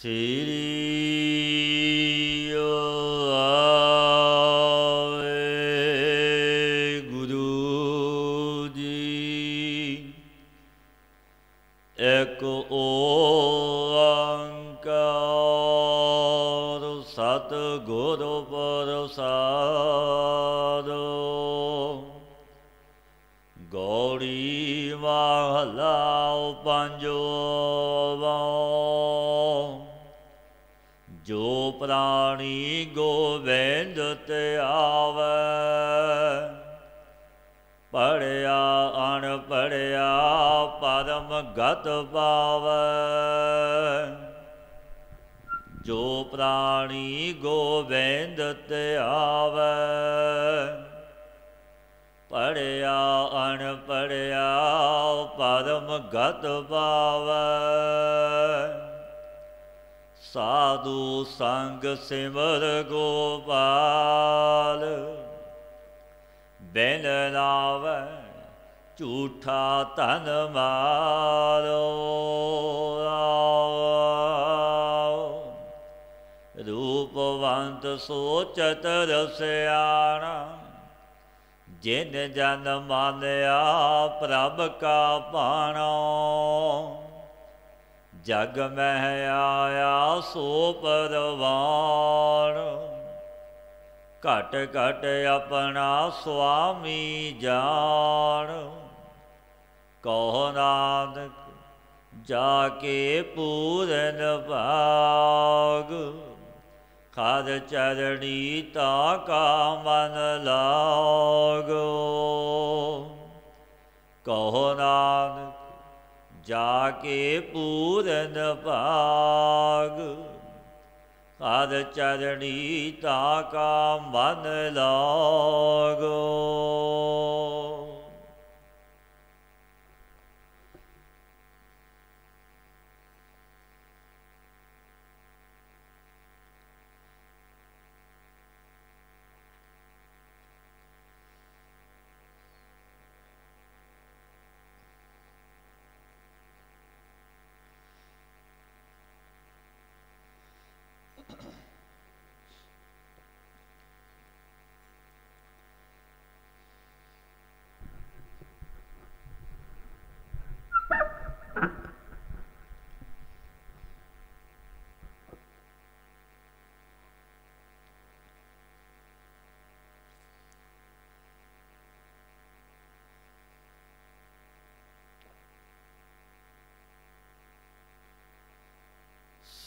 ਸ੍ਰੀ ਵਾਹਿਗੁਰੂ ਜੀ। ਏਕ ਓੰਕਾਰ ਸਤਿਗੁਰ ਪ੍ਰਸਾਦਿ। ਗੌੜੀ ਮਹਲਾ ਪੰਜਵਾ। ਜੋ ਪ੍ਰਾਣੀ ਗੋਬਿੰਦ ਤੇ ਆਵੈ, ਪੜ੍ਹਿਆ ਅਣਪੜ੍ਹਿਆ ਪਰਮ ਗਤ ਪਾਵੈ। ਜੋ ਪ੍ਰਾਣੀ ਗੋਬਿੰਦ ਤੇ ਆਵੈ, ਪੜ੍ਹਿਆ ਅਣਪੜ੍ਹਿਆ ਪਰਮ ਗਤ ਪਾਵੈ। ਸਾਧੂ ਸੰਗ ਸਿਮਰ ਗੋਪਾਲ, ਬਿਨ ਨਾਵੈ ਝੂਠਾ ਧਨ ਮਾਰੋ। ਰੂਪਵੰਤ ਸੋਚਤ ਰਸਿਆਣਾ, ਜਿਨ ਜਨ ਮਾਨਿਆ ਪ੍ਰਭ ਕਾ ਭਾਣਾ। ਜਗ ਮਹਿ ਆਇਆ ਸੋ ਪਰਵਾਣ, ਘਟ ਘਟ ਆਪਣਾ ਸੁਆਮੀ ਜਾਣ। ਕਹੋ ਨਾਨਕ ਜਾ ਕੇ ਪੂਰਨ ਭਾਗ, ਖਦ ਚਰਣੀ ਤਾ ਕਾ ਮਨ ਲਾਗੋ। ਕਹੋ ਨਾਨਕ ਜਾ ਕੇ ਪੂਰਨ ਭਾਗ, ਕਦ ਚਰਣੀ ਤਾ ਕਾ ਮਨ ਲਾਗੋ।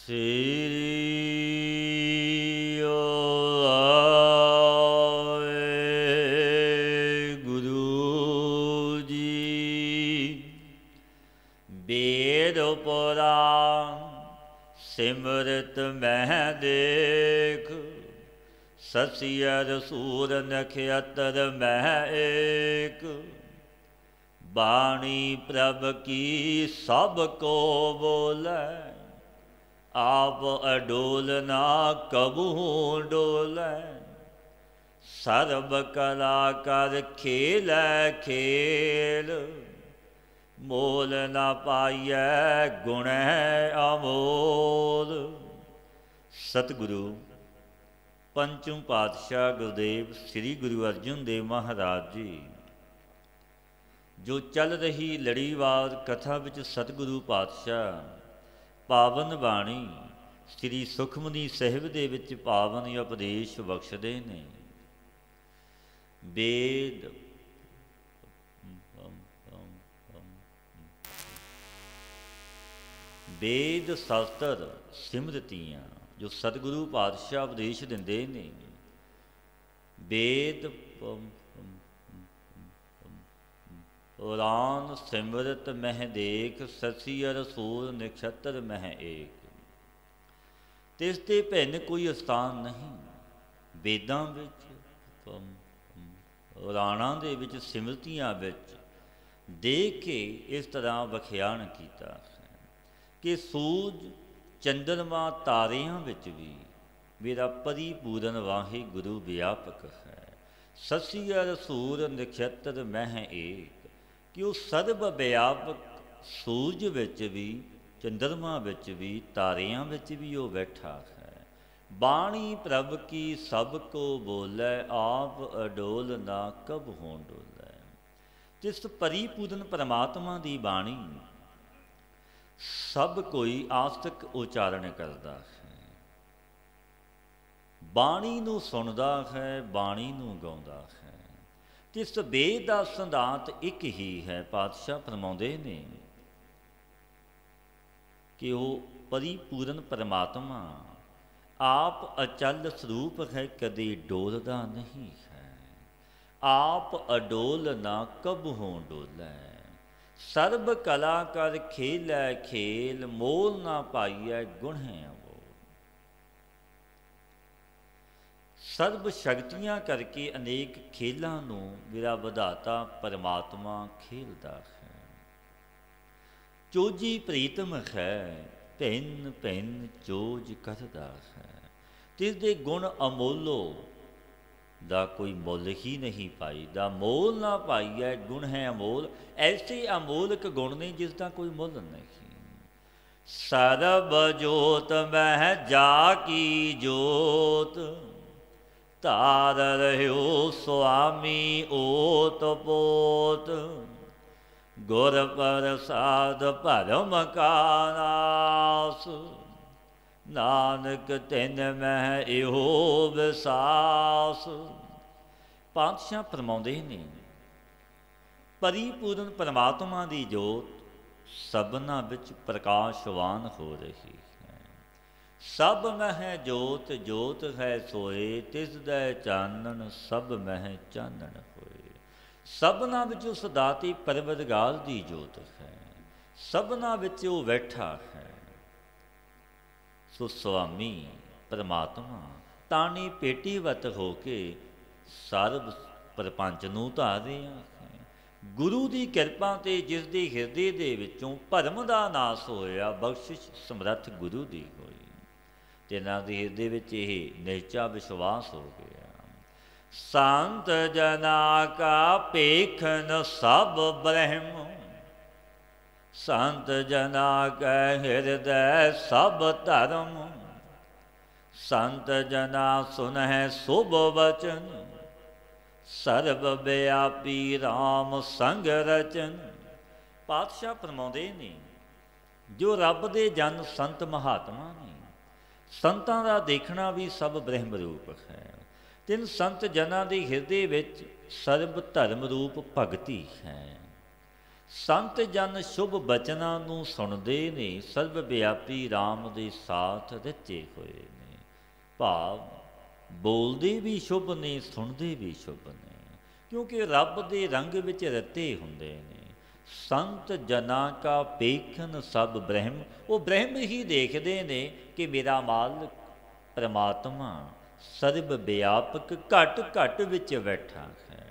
ਸ੍ਰੀ ਵਾਹਿਗੁਰੂ ਜੀ। ਬੇਦ ਪੁਰਾਨ ਸਿਮਰਤ ਮਹਿ ਦੇਖ, ਸਸਿਅਰ ਸੂਰ ਨਖਯਤਰ ਮਹਿ ਏਕ। ਬਾਣੀ ਪ੍ਰਭ ਕੀ ਸਭ ਕੋ ਬੋਲੇ, ਆਪ ਅਡੋਲ ਨਾ ਕਬਹੂ ਡੋਲੈ। ਸਰਬ ਕਲਾ ਕਰ ਖੇਲੈ ਖੇਲ, ਮੋਲ ਨਾ ਪਾਈਐ ਗੁਣੈ ਅਮੋਲ। ਸਤਿਗੁਰੂ ਪੰਚਮ ਪਾਤਸ਼ਾਹ ਗੁਰਦੇਵ ਸ੍ਰੀ ਗੁਰੂ ਅਰਜਨ ਦੇਵ ਮਹਾਰਾਜ ਜੀ, ਜੋ ਚੱਲ ਰਹੀ ਲੜੀਵਾਰ ਕਥਾ ਵਿੱਚ ਸਤਿਗੁਰੂ ਪਾਤਸ਼ਾਹ ਪਾਵਨ ਬਾਣੀ ਸ੍ਰੀ ਸੁਖਮਨੀ ਸਾਹਿਬ ਦੇ ਵਿੱਚ ਪਾਵਨ ਉਪਦੇਸ਼ ਬਖਸ਼ਦੇ ਨੇ। ਵੇਦ ਵੇਦ ਸ਼ਾਸਤਰ ਸਿਮਰਤੀਆਂ ਜੋ ਸਤਿਗੁਰੂ ਪਾਤਸ਼ਾਹ ਉਪਦੇਸ਼ ਦਿੰਦੇ ਨੇ। ਵੇਦ ਪੁਰਾਨ ਸਿਮਰਤ ਮਹਿ ਦੇਖ, ਸਸਿਅਰ ਸੂਰ ਨਛੱਤਰ ਮਹਿ ਏਕ। ਤਿਸ ਤੇ ਭਿੰਨ ਕੋਈ ਅਸਥਾਨ ਨਹੀਂ। ਵੇਦਾਂ ਵਿੱਚ, ਪੁਰਾਣਾਂ ਦੇ ਵਿੱਚ, ਸਿਮਰਤੀਆਂ ਵਿੱਚ ਦੇਖ ਕੇ ਇਸ ਤਰ੍ਹਾਂ ਵਖਿਆਨ ਕੀਤਾ ਕਿ ਸੂਰਜ ਚੰਦਰਮਾ ਤਾਰਿਆਂ ਵਿੱਚ ਵੀ ਮੇਰਾ ਪਰਿਪੂਰਨ ਵਾਹਿਗੁਰੂ ਵਿਆਪਕ ਹੈ। ਸਸਿਅਰ ਸੂਰ ਨਛੱਤਰ ਮਹਿ ਏਕ, ਕਿ ਉਹ ਸਰਬ ਵਿਆਪਕ ਸੂਰਜ ਵਿੱਚ ਵੀ ਚੰਦਰਮਾ ਵਿੱਚ ਵੀ, ਤਾਰਿਆਂ ਵਿੱਚ ਵੀ ਉਹ ਬੈਠਾ ਹੈ। ਬਾਣੀ ਪ੍ਰਭ ਕੀ ਸਭ ਕੋ ਬੋਲੇ, ਆਪ ਅਡੋਲ ਨਾ ਕਬ ਹੋਂ ਡੋਲੇ। ਜਿਸ ਪਰਿਪੂਰਨ ਪਰਮਾਤਮਾ ਦੀ ਬਾਣੀ ਸਭ ਕੋਈ ਆਸਤਕ ਉਚਾਰਨ ਕਰਦਾ ਹੈ, ਬਾਣੀ ਨੂੰ ਸੁਣਦਾ ਹੈ, ਬਾਣੀ ਨੂੰ ਗਾਉਂਦਾ ਹੈ। ਜਿਸ ਵੇਦ ਦਾ ਸਿਧਾਂਤ ਇੱਕ ਹੀ ਹੈ। ਪਾਤਸ਼ਾਹ ਫਰਮਾਉਂਦੇ ਨੇ ਕਿ ਉਹ ਪਰਿਪੂਰਨ ਪਰਮਾਤਮਾ ਆਪ ਅਚਲ ਸਰੂਪ ਹੈ, ਕਦੇ ਡੋਲਦਾ ਨਹੀਂ ਹੈ। ਆਪ ਅਡੋਲ ਨਾ ਕਬ ਹੋਂ ਡੋਲੇ, ਸਰਬ ਕਲਾ ਕਰ ਖੇਲੈ ਖੇਲ, ਮੋਲ ਨਾ ਪਾਈਐ ਗੁਣ ਹੈ ਉਹ। ਸਰਬ ਸ਼ਕਤੀਆਂ ਕਰਕੇ ਅਨੇਕ ਖੇਲਾਂ ਨੂੰ ਮੇਰਾ ਵਿਧਾਤਾ ਪਰਮਾਤਮਾ ਖੇਲਦਾ ਹੈ। ਚੋਜੀ ਪ੍ਰੀਤਮ ਹੈ, ਭਿੰਨ ਭਿੰਨ ਚੋਜ ਕਰਦਾ ਹੈ। ਜਿਸ ਦੇ ਗੁਣ ਅਮੋਲੋ ਦਾ ਕੋਈ ਮੁੱਲ ਹੀ ਨਹੀਂ ਪਾਈਦਾ, ਮੋਲ ਨਾ ਪਾਈਐ ਗੁਣ ਹੈ ਅਮੋਲ। ਐਸੇ ਅਮੋਲਕ ਗੁਣ ਨੇ ਜਿਸ ਦਾ ਕੋਈ ਮੁੱਲ ਨਹੀਂ। ਸਰਬ ਜੋਤ ਮਹਿ ਜਾ ਕੀ ਜੋਤ, ਧਾਰ ਰਹਿਓ ਸੁਆਮੀ ਓਤ ਪੋਤ। ਗੁਰ ਪ੍ਰਸਾਦ ਭਰਮ ਕਾ ਨਾਸ, ਨਾਨਕ ਤਿਨ ਮਹਿ ਇਹੋ ਵਿਸਾਸ। ਪਾਤਸ਼ਾਹ ਫਰਮਾਉਂਦੇ ਨੇ ਪਰਿਪੂਰਨ ਪਰਮਾਤਮਾ ਦੀ ਜੋਤ ਸਭਨਾਂ ਵਿੱਚ ਪ੍ਰਕਾਸ਼ਵਾਨ ਹੋ ਰਹੀ ਹੈ। ਸਭ ਮਹਿ ਜੋਤ ਜੋਤ ਹੈ ਸੋਏ, ਤਿਸ ਦਾ ਚਾਨਣ ਸਭ ਮਹਿ ਚਾਨਣ ਹੋਏ। ਸਭਨਾਂ ਵਿੱਚ ਉਸ ਦਾਤੇ ਪਰਵਰਦਗਾਰ ਦੀ ਜੋਤ ਹੈ, ਸਭਨਾਂ ਵਿੱਚ ਉਹ ਬੈਠਾ ਹੈ। ਸੋ ਸੁਆਮੀ ਪਰਮਾਤਮਾ ਤਾਣੀ ਪੇਟੀਵਤ ਹੋ ਕੇ ਸਰਬ ਪ੍ਰਪੰਚ ਨੂੰ ਧਾਰ ਰਿਹਾ ਹੈ। ਗੁਰੂ ਦੀ ਕਿਰਪਾ ਤੇ ਜਿਸ ਦੇ ਹਿਰਦੇ ਦੇ ਵਿੱਚੋਂ ਭਰਮ ਦਾ ਨਾਸ ਹੋਇਆ, ਬਖਸ਼ਿਸ਼ ਸਮਰੱਥ ਗੁਰੂ ਦੀ ਹੋਈ, ਜਿਨ੍ਹਾਂ ਦੇ ਹਿਰਦੇ ਵਿੱਚ ਇਹ ਨਿਹਚਾ ਵਿਸ਼ਵਾਸ ਹੋ ਗਿਆ। ਸੰਤ ਜਨਾ ਕਾ ਪੇਖਨ ਸਭ ਬ੍ਰਹਮ, ਸੰਤ ਜਨਾ ਕੈ ਹਿਰਦੈ ਸਭ ਧਰਮ। ਸੰਤ ਜਨਾ ਸੁਨਹਿ ਸੁਭ ਬਚਨ, ਸਰਬ ਵਿਆਪੀ ਰਾਮ ਸੰਗ ਰਚਨ। ਪਾਤਸ਼ਾਹ ਫਰਮਾਉਂਦੇ ਨੇ ਜੋ ਰੱਬ ਦੇ ਜਨ ਸੰਤ ਮਹਾਤਮਾ ਨੇ, ਸੰਤਾਂ ਦਾ ਦੇਖਣਾ ਵੀ ਸਭ ਬ੍ਰਹਮ ਰੂਪ ਹੈ। ਤਿੰਨ ਸੰਤ ਜਨਾਂ ਦੇ ਹਿਰਦੇ ਵਿੱਚ ਸਰਬ ਧਰਮ ਰੂਪ ਭਗਤੀ ਹੈ। ਸੰਤ ਜਨ ਸ਼ੁਭ ਬਚਨਾਂ ਨੂੰ ਸੁਣਦੇ ਨੇ, ਸਰਬ ਵਿਆਪੀ ਰਾਮ ਦੇ ਸਾਥ ਰਚੇ ਹੋਏ ਨੇ। ਭਾਵ ਬੋਲਦੇ ਵੀ ਸ਼ੁਭ ਨੇ, ਸੁਣਦੇ ਵੀ ਸ਼ੁਭ ਨੇ, ਕਿਉਂਕਿ ਰੱਬ ਦੇ ਰੰਗ ਵਿੱਚ ਰਤੇ ਹੁੰਦੇ ਨੇ। ਸੰਤ ਜਨਾਂ ਕਾ ਪੇਖਨ ਸਭ ਬ੍ਰਹਮ, ਉਹ ਬ੍ਰਹਮ ਹੀ ਦੇਖਦੇ ਨੇ ਕਿ ਮੇਰਾ ਮਾਲਕ ਪਰਮਾਤਮਾ ਸਰਬ ਵਿਆਪਕ ਘਟ ਘਟ ਵਿੱਚ ਬੈਠਾ ਹੈ।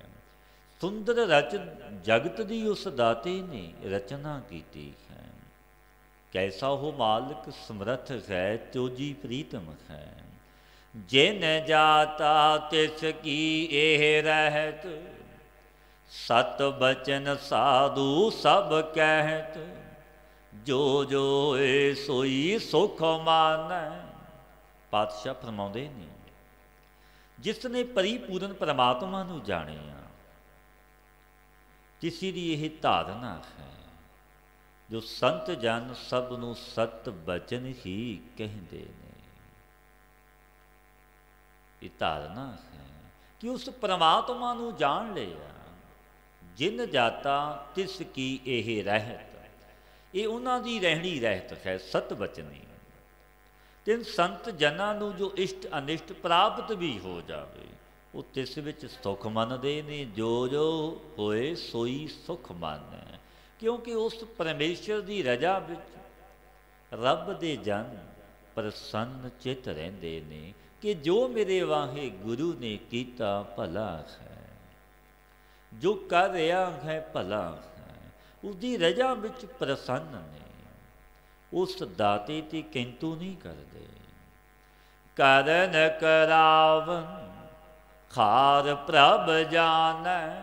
ਸੁੰਦਰ ਰਚ ਜਗਤ ਦੀ ਉਸ ਦਾਤੇ ਨੇ ਰਚਨਾ ਕੀਤੀ ਹੈ। ਕੈਸਾ ਉਹ ਮਾਲਕ ਸਮਰੱਥ ਹੈ, ਚੋਜੀ ਪ੍ਰੀਤਮ ਹੈ। ਜਿਨ ਜਾਤਾ ਤਿਸ ਕੀ ਇਹ ਰਹਿਤ, ਸਤ ਬਚਨ ਸਾਧੂ ਸਭ ਕਹਿਤ। ਜੋ ਜੋ ਏ ਸੋਈ ਸੁਖ ਮਾਨੈ। ਪਾਤਸ਼ਾਹ ਫਰਮਾਉਂਦੇ ਨੇ ਜਿਸ ਨੇ ਪਰਿਪੂਰਨ ਪਰਮਾਤਮਾ ਨੂੰ ਜਾਣਿਆ, ਕਿਸੇ ਦੀ ਇਹ ਧਾਰਨਾ ਹੈ। ਜੋ ਸੰਤ ਜਨ ਸਭ ਨੂੰ ਸਤ ਬਚਨ ਹੀ ਕਹਿੰਦੇ ਨੇ। ਇਹ ਧਾਰਨਾ ਹੈ ਕਿ ਉਸ ਪਰਮਾਤਮਾ ਨੂੰ ਜਾਣ ਲਿਆ। ਜਿਨ ਜਾਤਾ ਤਿਸ ਕੀ ਇਹ ਰਹਿਤ, ਇਹ ਉਹਨਾਂ ਦੀ ਰਹਿਣੀ ਰਹਿਤ ਹੈ, ਸਤ ਬਚਨੀ। ਤਿੰਨ ਸੰਤ ਜਨਾਂ ਨੂੰ ਜੋ ਇਸ਼ਟ ਅਨਿਸ਼ਟ ਪ੍ਰਾਪਤ ਵੀ ਹੋ ਜਾਵੇ, ਉਹ ਤਿਸ ਵਿੱਚ ਸੁਖ ਮੰਨਦੇ ਨੇ। ਜੋ ਜੋ ਹੋਏ ਸੋਈ ਸੁਖ ਮੰਨੈ, ਕਿਉਂਕਿ ਉਸ ਪਰਮੇਸ਼ਰ ਦੀ ਰਜਾ ਵਿੱਚ ਰੱਬ ਦੇ ਜਨ ਪ੍ਰਸੰਨ ਚਿਤ ਰਹਿੰਦੇ ਨੇ ਕਿ ਜੋ ਮੇਰੇ ਵਾਹੇ ਗੁਰੂ ਨੇ ਕੀਤਾ ਭਲਾ ਹੈ, ਜੋ ਕਰ ਰਿਹਾ ਹੈ ਭਲਾ ਹੈ। ਉਸਦੀ ਰਜਾ ਵਿੱਚ ਪ੍ਰਸੰਨ ਨੇ, ਉਸ ਦਾਤੇ ਤੇ ਕਿੰਤੂ ਨਹੀਂ ਕਰਦੇ। ਕਰਨ ਕਰਾਵਨ ਖਾਰ ਪ੍ਰਭ ਜਾਣੈ,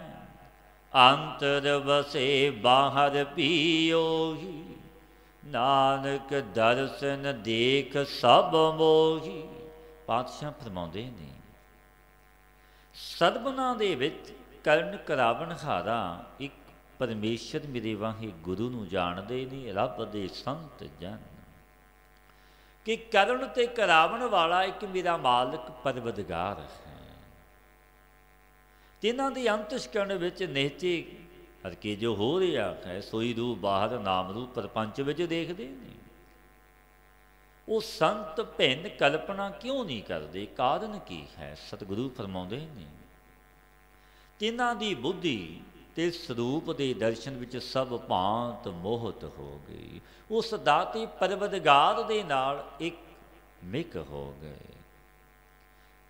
ਅੰਤਰ ਵਸੇ ਬਾਹਰ ਪੀਓਹੀ। नानक दर्शन देख सब मोही। पातशाह फरमाउंदे ने सदबना दे विच ਕਰਨ ਕਰਾਵਣ ਹਾਰਾ ਇੱਕ ਪਰਮੇਸ਼ਰ ਮੇਰੇ ਵਾਹੇ ਗੁਰੂ ਨੂੰ ਜਾਣਦੇ ਨੇ, ਰੱਬ ਦੇ ਸੰਤ ਜਨ, ਕਿ ਕਰਨ ਤੇ ਕਰਾਵਣ ਵਾਲਾ ਇੱਕ ਮੇਰਾ ਮਾਲਕ ਪਰਵਦਗਾਰ ਹੈ। ਤਿੰਨਾਂ ਦੀ ਅੰਤਸ਼ਕਰਨ ਵਿੱਚ ਨਿਹਚੇ ਕਰਕੇ ਜੋ ਹੋ ਰਿਹਾ ਹੈ, ਸੋਈ ਰੂਪ ਬਾਹਰ ਨਾਮ ਰੂਪ ਪ੍ਰਪੰਚ ਵਿੱਚ ਦੇਖਦੇ ਨੇ। ਉਹ ਸੰਤ ਭਿੰਨ ਕਲਪਨਾ ਕਿਉਂ ਨਹੀਂ ਕਰਦੇ? ਕਾਰਨ ਕੀ ਹੈ? ਸਤਿਗੁਰੂ ਫਰਮਾਉਂਦੇ ਨੇ ਤਿੰਨਾਂ ਦੀ ਬੁੱਧੀ ਤੇ ਸਰੂਪ ਦੇ ਦਰਸ਼ਨ ਵਿੱਚ ਸਭ ਭਾਂਤ ਮੋਹਤ ਹੋ ਗਈ। ਉਸ ਦਾਤੇ ਪਰਵਦਗਾਰ ਦੇ ਨਾਲ ਇੱਕ ਮਿਕ ਹੋ ਗਏ।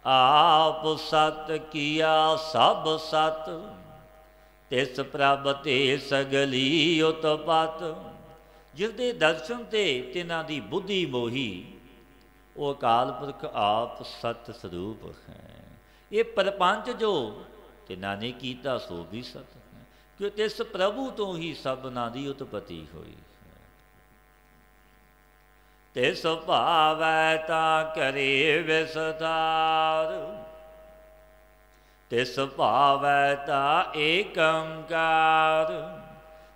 ਆਪ ਸਤ ਕੀਆ ਸਭ ਸਤ, ਤਿਸ ਪ੍ਰਭ ਤੇ ਸਗਲੀ ਉਤਪਤ। ਜਿਸ ਦੇ ਦਰਸ਼ਨ ਤੇ ਤਿੰਨਾਂ ਦੀ ਬੁੱਧੀ ਮੋਹੀ, ਉਹ ਅਕਾਲ ਪੁਰਖ ਆਪ ਸਤ ਸਰੂਪ ਹੈ। ਇਹ ਪ੍ਰਪੰਚ ਜੋ ਤਿੰਨਾਂ ਨੇ ਕੀਤਾ ਸੋ ਵੀ ਸਤ ਹੈ, ਕਿ ਤਿਸ ਪ੍ਰਭੂ ਤੋਂ ਹੀ ਸਭਨਾਂ ਦੀ ਉਤਪਤੀ ਹੋਈ ਹੈ। ਤਿਸ ਭਾਵੈ ਤਾਂ ਕਰੇ ਵਿਸਥਾਰ, ਤਿਸ ਭਾਵੈ ਤਾਂ ਏਕੰਕਾਰ।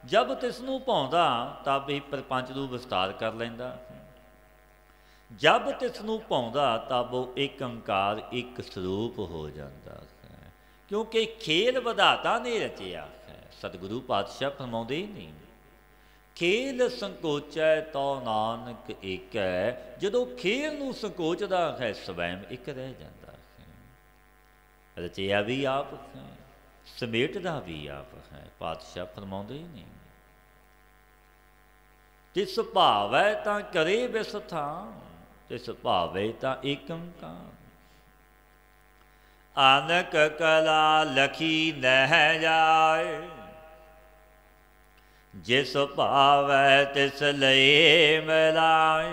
ਜਬ ਤਿਸ ਨੂੰ ਭਾਉਂਦਾ ਤਬ ਹੀ ਪ੍ਰਪੰਚ ਨੂੰ ਵਿਸਤਾਰ ਕਰ ਲੈਂਦਾ। ਜਬ ਤਿਸ ਨੂੰ ਭਾਉਂਦਾ ਤਬ ਉਹ ਏਕੰਕਾਰ ਇੱਕ ਸਰੂਪ ਹੋ ਜਾਂਦਾ ਹੈ। ਕਿਉਂਕਿ ਖੇਲ ਵਿਧਾਤਾ ਨੇ ਰਚਿਆ ਹੈ। ਸਤਿਗੁਰੂ ਪਾਤਸ਼ਾਹ ਫਰਮਾਉਂਦੇ ਨਹੀਂ ਖੇਲ ਸੰਕੋਚੈ ਤੋ ਨਾਨਕ ਏਕੈ। ਜਦੋਂ ਖੇਲ ਨੂੰ ਸੰਕੋਚਦਾ ਹੈ ਸਵੈਮ ਇੱਕ ਰਹਿ ਜਾਂਦਾ ਹੈ। ਰਚਿਆ ਵੀ ਆਪ ਹੈ, ਸਮੇਟਦਾ ਵੀ ਆਪ ਹੈ। ਪਾਤਸ਼ਾਹ ਫਰਮਾਉਂਦੇ ਨਹੀਂ ਤਿਸ ਭਾਵੈ ਤਾਂ ਕਰੇ ਵਿਸਥਾਰ, ਤਿਸ ਭਾਵੈ ਤਾਂ ਏਕੰਕਾਰ। ਆਨਕ ਕਲਾ ਲਖੀ ਨਹਿ ਜਾਏ, ਜਿਸ ਭਾਵੈ ਤਿਸ ਲਏ ਮਿਲਾਏ।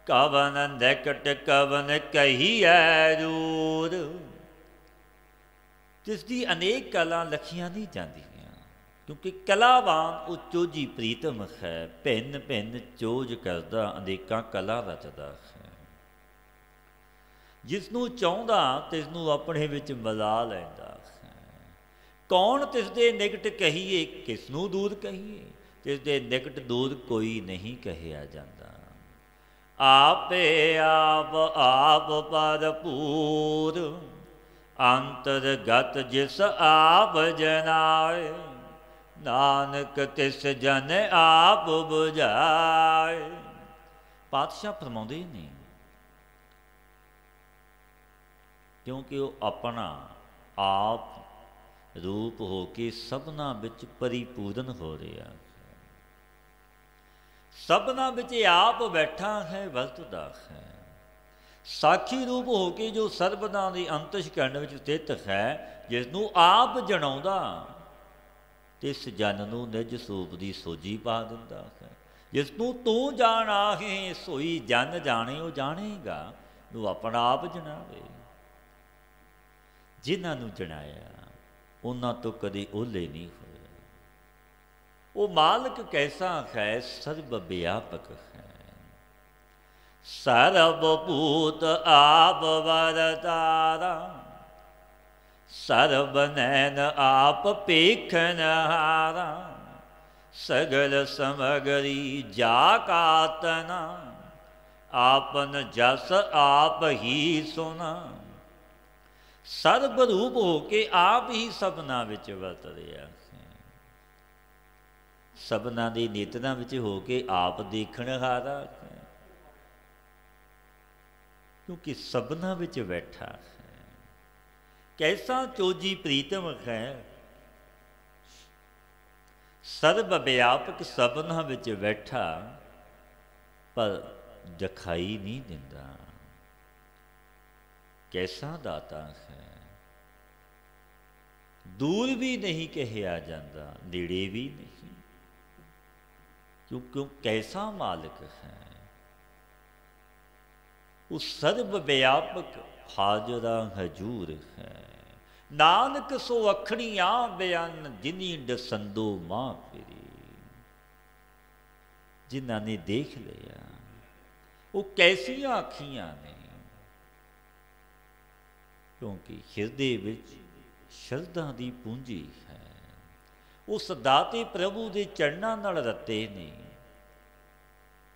ਕਵਨ ਨਿਕਟ ਕਵਨ ਕਹੀਐ ਦੂਰ। ਤਿਸ ਦੀ ਅਨੇਕ ਕਲਾ ਲਖੀਆਂ ਨਹੀਂ ਜਾਂਦੀਆਂ, ਕਿਉਂਕਿ ਕਲਾਵਾਨ ਉਹ ਚੋਜੀ ਪ੍ਰੀਤਮ ਹੈ। ਭਿੰਨ ਭਿੰਨ ਚੋਜ ਕਰਦਾ ਅਨੇਕਾਂ ਕਲਾ ਰਚਦਾ ਹੈ। ਜਿਸ ਨੂੰ ਚਾਹੁੰਦਾ ਤਿਸ ਨੂੰ ਆਪਣੇ ਵਿੱਚ ਮਿਲਾ ਲੈਂਦਾ ਹੈ। ਕੌਣ ਤਿਸ ਦੇ ਨਿਕਟ ਕਹੀਏ, ਕਿਸ ਨੂੰ ਦੂਰ ਕਹੀਏ? ਤਿਸ ਦੇ ਨਿਕਟ ਦੂਰ ਕੋਈ ਨਹੀਂ ਕਹਿਆ ਜਾਂਦਾ। ਆਪੇ ਆਪ ਆਪ ਭਰਪੂਰ, ਅੰਤਰਗਤ ਜਿਸ ਆਪ ਜਨਾਏ। ਨਾਨਕ ਤਿਸ ਜਨ ਆਪ ਬੁਝਾਏ। ਪਾਤਸ਼ਾਹ ਫਰਮਾਉਂਦੇ ਨੇ ਕਿਉਂਕਿ ਉਹ ਆਪਣਾ ਆਪ ਰੂਪ ਹੋ ਕੇ ਸਭਨਾਂ ਵਿੱਚ ਪਰਿਪੂਰਨ ਹੋ ਰਿਹਾ ਹੈ। ਸਭਨਾਂ ਵਿੱਚ ਆਪ ਬੈਠਾ ਹੈ, ਵਰਤਦਾ ਹੈ। ਸਾਖੀ ਰੂਪ ਹੋ ਕੇ ਜੋ ਸਰਬਨਾਂ ਦੀ ਅੰਤਸ਼ਕਰਨ ਵਿੱਚ ਸਥਿਤ ਹੈ, ਜਿਸ ਨੂੰ ਆਪ ਜਣਾਉਂਦਾ ਤਿਸ ਜਨ ਨੂੰ ਨਿਜ ਸਰੂਪ ਦੀ ਸੋਝੀ ਪਾ ਦਿੰਦਾ ਹੈ। ਜਿਸ ਨੂੰ ਤੂੰ ਜਾਣਾਹੇ ਸੋਈ ਜਨ ਜਾਣੇ, ਉਹ ਜਾਣੇਗਾ ਨੂੰ ਆਪਣਾ ਆਪ ਜਣਾਵੇ। ਜਿਨ੍ਹਾਂ ਨੂੰ ਜਣਾਇਆ ਉਹਨਾਂ ਤੋਂ ਕਦੇ ਓਹਲੇ ਨਹੀਂ ਹੋਏ। ਉਹ ਮਾਲਕ ਕੈਸਾ ਹੈ? ਸਰਬ ਵਿਆਪਕ ਹੈ। ਸਰਬ ਭੂਤ ਆਪ ਵਰਤਾਰਾ, ਸਰਬ ਨੈਨ ਆਪ ਪੇਖਨਹਾਰਾ। ਸਗਲ ਸਮਗਰੀ ਜਾ ਕਾਤਨਾ, ਆਪਨ ਜਸ ਆਪ ਹੀ ਸੁਨਾ। ਸਰਬ ਰੂਪ ਹੋ ਕੇ ਆਪ ਹੀ ਸਭਨਾਂ ਵਿੱਚ ਵਰਤ ਰਿਹਾ ਹੈ। ਸਭਨਾਂ ਦੀ ਨੇਤਰਾਂ ਵਿੱਚ ਹੋ ਕੇ ਆਪ ਦੇਖਣਹਾਰਾ ਹੈ, ਕਿਉਂਕਿ ਸਭਨਾਂ ਵਿੱਚ ਬੈਠਾ ਹੈ। ਕੈਸਾ ਚੋਜੀ ਪ੍ਰੀਤਮ ਹੈ। ਸਰਬ ਵਿਆਪਕ ਸਭਨਾਂ ਵਿੱਚ ਬੈਠਾ, ਪਰ ਦਿਖਾਈ ਨਹੀਂ ਦਿੰਦਾ। ਕੈਸਾ ਦਾਤਾ ਹੈ। ਦੂਰ ਵੀ ਨਹੀਂ ਕਹਿਆ ਜਾਂਦਾ, ਨੇੜੇ ਵੀ ਨਹੀਂ, ਕਿਉਂਕਿ ਕੈਸਾ ਮਾਲਕ ਹੈ। ਉਹ ਸਰਬ ਵਿਆਪਕ ਹਾਜ਼ਰਾ ਹਜੂਰ ਹੈ। ਨਾਨਕ ਸੋ ਅਖਣੀਆਂ ਬਿਆਨ, ਜਿਨੀ ਡਸੰਦੋ ਮਾਂ ਫਿਰੀ। जिन्हां ने देख लिया वो कैसियां अखियां ने, क्योंकि हिरदे विच शरधा दी पूंजी है। उस दाते प्रभु दे चरणों नाल रते ने।